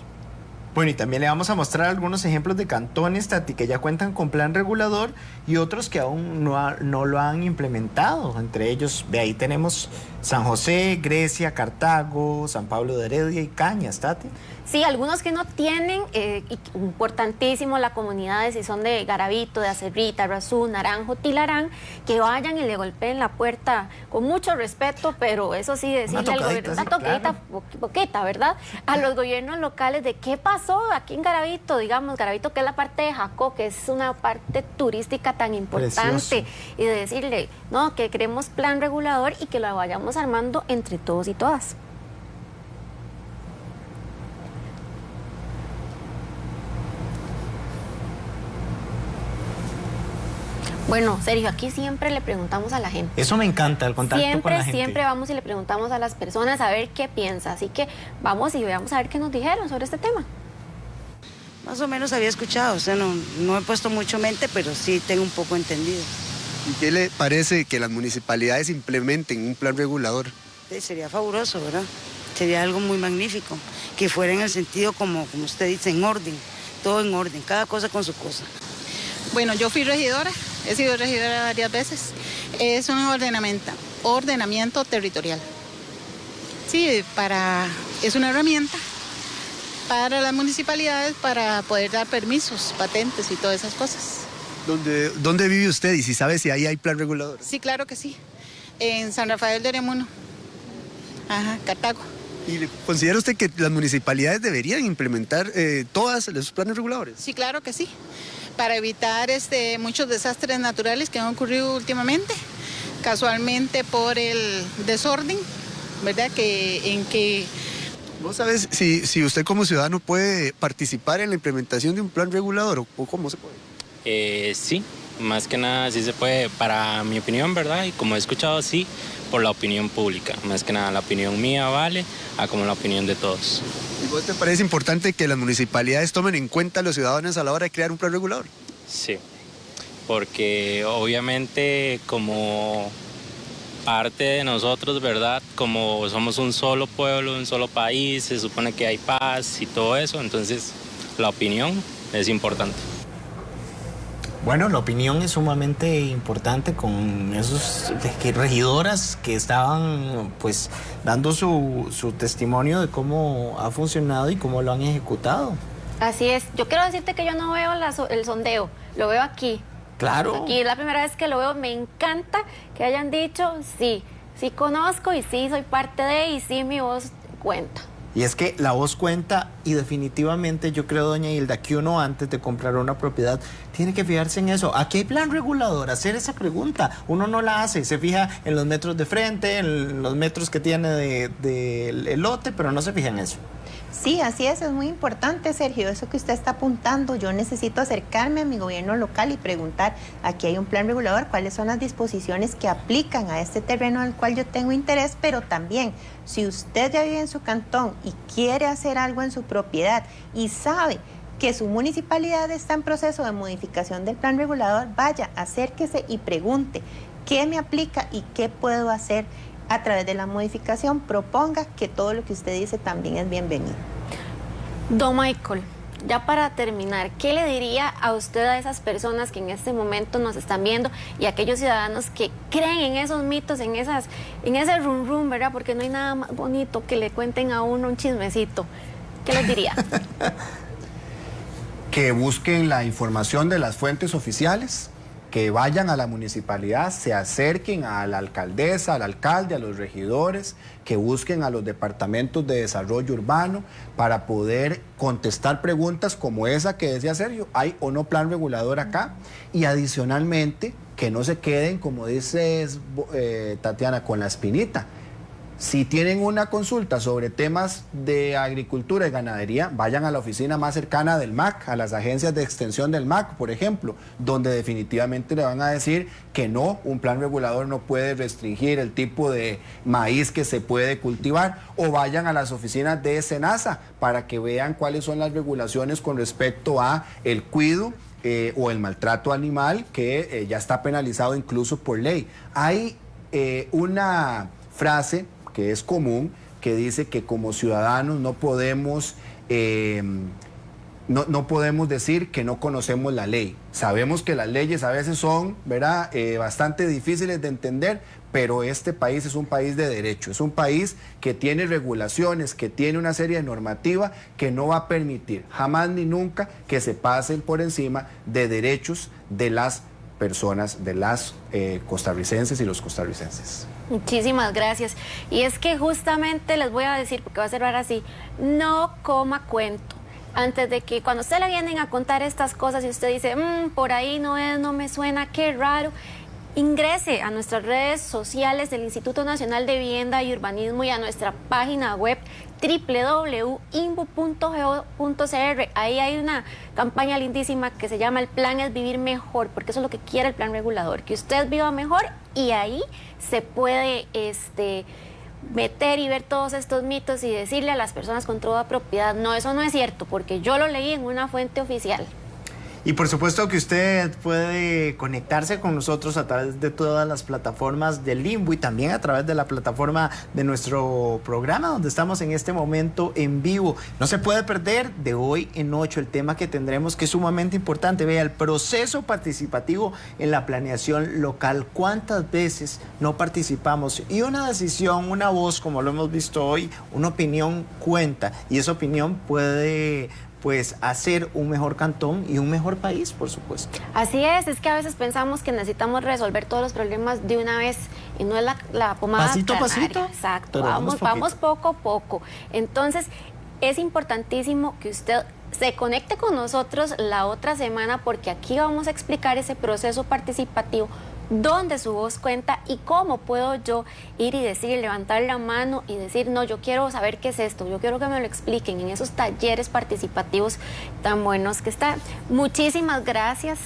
Bueno, y también le vamos a mostrar algunos ejemplos de cantones, Tati, que ya cuentan con plan regulador y otros que aún no lo han implementado. Entre ellos, de ahí tenemos San José, Grecia, Cartago, San Pablo de Heredia y Cañas, Tati. Sí, algunos que no tienen, importantísimo la comunidad, si son de Garavito, de Acerrita, Arrazú, Naranjo, Tilarán, que vayan y le golpeen la puerta con mucho respeto, pero eso sí, decirle al gobierno, una toqueta, poquita, ¿verdad? A los gobiernos locales de qué pasó aquí en Garavito, digamos, Garavito que es la parte de Jacó, que es una parte turística tan importante, precioso. Y de decirle, no, que queremos plan regulador y que lo vayamos armando entre todos y todas. Bueno, Sergio, aquí siempre le preguntamos a la gente. Eso me encanta, el contacto con la gente. Siempre vamos y le preguntamos a las personas a ver qué piensa. Así que vamos y veamos a ver qué nos dijeron sobre este tema. Más o menos había escuchado, o sea, no he puesto mucho mente, pero sí tengo un poco entendido. ¿Y qué le parece que las municipalidades implementen un plan regulador? Sí, sería fabuloso, ¿verdad? Sería algo muy magnífico, que fuera en el sentido, como usted dice, en orden, todo en orden, cada cosa con su cosa. Bueno, yo fui regidora, he sido regidora varias veces. Es un ordenamiento territorial. Sí, es una herramienta para las municipalidades para poder dar permisos, patentes y todas esas cosas. ¿Dónde vive usted y si sabe si ahí hay plan regulador? Sí, claro que sí. En San Rafael de Oremuno. Ajá, Cartago. ¿Y considera usted que las municipalidades deberían implementar todos los planes reguladores? Sí, claro que sí. Para evitar muchos desastres naturales que han ocurrido últimamente, casualmente por el desorden, ¿verdad? ¿Vos sabés si usted como ciudadano puede participar en la implementación de un plan regulador o cómo se puede? Sí, más que nada sí se puede, para mi opinión, ¿verdad? Y como he escuchado, sí, por la opinión pública. Más que nada la opinión mía vale a como la opinión de todos. ¿Y vos te parece importante que las municipalidades tomen en cuenta a los ciudadanos a la hora de crear un plan regulador? Sí, porque obviamente como parte de nosotros, ¿verdad? Como somos un solo pueblo, un solo país, se supone que hay paz y todo eso, entonces la opinión es importante. Bueno, la opinión es sumamente importante con esos regidoras que estaban pues dando su testimonio de cómo ha funcionado y cómo lo han ejecutado. Así es. Yo quiero decirte que yo no veo el sondeo, lo veo aquí. Claro. Aquí es la primera vez que lo veo. Me encanta que hayan dicho sí conozco y sí soy parte de y sí mi voz cuenta. Y es que la voz cuenta y definitivamente yo creo, doña Hilda, que uno antes de comprar una propiedad tiene que fijarse en eso. Aquí hay plan regulador, hacer esa pregunta. Uno no la hace, se fija en los metros de frente, en los metros que tiene del lote, pero no se fija en eso. Sí, así es muy importante, Sergio, eso que usted está apuntando. Yo necesito acercarme a mi gobierno local y preguntar, aquí hay un plan regulador, cuáles son las disposiciones que aplican a este terreno al cual yo tengo interés, pero también, si usted ya vive en su cantón y quiere hacer algo en su propiedad y sabe que su municipalidad está en proceso de modificación del plan regulador, vaya, acérquese y pregunte qué me aplica y qué puedo hacer a través de la modificación. Proponga, que todo lo que usted dice también es bienvenido. Don Michael, ya para terminar, ¿qué le diría a usted a esas personas que en este momento nos están viendo y a aquellos ciudadanos que creen en esos mitos, en ese rum rum, ¿verdad? Porque no hay nada más bonito que le cuenten a uno un chismecito. ¿Qué les diría? Que busquen la información de las fuentes oficiales, que vayan a la municipalidad, se acerquen a la alcaldesa, al alcalde, a los regidores, que busquen a los departamentos de desarrollo urbano para poder contestar preguntas como esa que decía Sergio, ¿hay o no plan regulador acá? Y adicionalmente, que no se queden, como dice Tatiana, con la espinita. Si tienen una consulta sobre temas de agricultura y ganadería, vayan a la oficina más cercana del MAC, a las agencias de extensión del MAC, por ejemplo, donde definitivamente le van a decir que no, un plan regulador no puede restringir el tipo de maíz que se puede cultivar, o vayan a las oficinas de SENASA para que vean cuáles son las regulaciones con respecto a el cuido o el maltrato animal, que ya está penalizado incluso por ley. Hay una frase que es común, que dice que como ciudadanos no podemos decir que no conocemos la ley. Sabemos que las leyes a veces son, ¿verdad?, bastante difíciles de entender, pero este país es un país de derecho, es un país que tiene regulaciones, que tiene una serie de normativa que no va a permitir jamás ni nunca que se pasen por encima de derechos de las personas, de las costarricenses y los costarricenses. Muchísimas gracias. Y es que justamente les voy a decir, porque va a cerrar así, no coma cuento. Antes de que cuando usted le vienen a contar estas cosas y usted dice, por ahí no es, no me suena, qué raro, ingrese a nuestras redes sociales del Instituto Nacional de Vivienda y Urbanismo y a nuestra página web www.inbu.go.cr. Ahí hay una campaña lindísima que se llama El Plan es Vivir Mejor, porque eso es lo que quiere el plan regulador, que usted viva mejor, y ahí se puede meter y ver todos estos mitos y decirle a las personas con toda propiedad, no, eso no es cierto, porque yo lo leí en una fuente oficial. Y por supuesto que usted puede conectarse con nosotros a través de todas las plataformas del Limbo y también a través de la plataforma de nuestro programa, donde estamos en este momento en vivo. No se puede perder de hoy en 8 el tema que tendremos, que es sumamente importante. Vea, el proceso participativo en la planeación local. ¿Cuántas veces no participamos? Y una decisión, una voz, como lo hemos visto hoy, una opinión cuenta. Y esa opinión puede hacer un mejor cantón y un mejor país, por supuesto. Así es que a veces pensamos que necesitamos resolver todos los problemas de una vez y no es la pomada pasito a pasito. Exacto, vamos poco a poco. Entonces, es importantísimo que usted se conecte con nosotros la otra semana, porque aquí vamos a explicar ese proceso participativo, dónde su voz cuenta y cómo puedo yo ir y decir, levantar la mano y decir, no, yo quiero saber qué es esto, yo quiero que me lo expliquen en esos talleres participativos tan buenos que están. Muchísimas gracias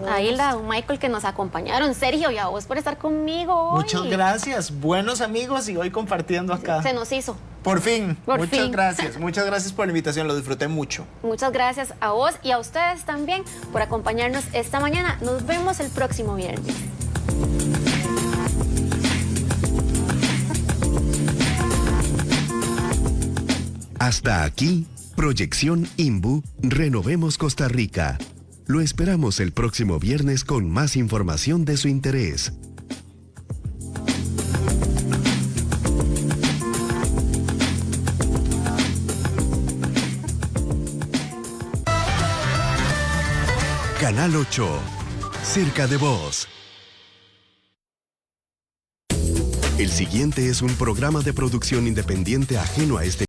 a Hilda, a don Michael, que nos acompañaron, Sergio, y a vos por estar conmigo hoy. Muchas gracias, buenos amigos, y hoy compartiendo acá. Se nos hizo. Por fin. Muchas gracias por la invitación, lo disfruté mucho. Muchas gracias a vos y a ustedes también por acompañarnos esta mañana. Nos vemos el próximo viernes. Hasta aquí, Proyección INBU, Renovemos Costa Rica. Lo esperamos el próximo viernes con más información de su interés. Canal 8, cerca de vos. El siguiente es un programa de producción independiente ajeno a este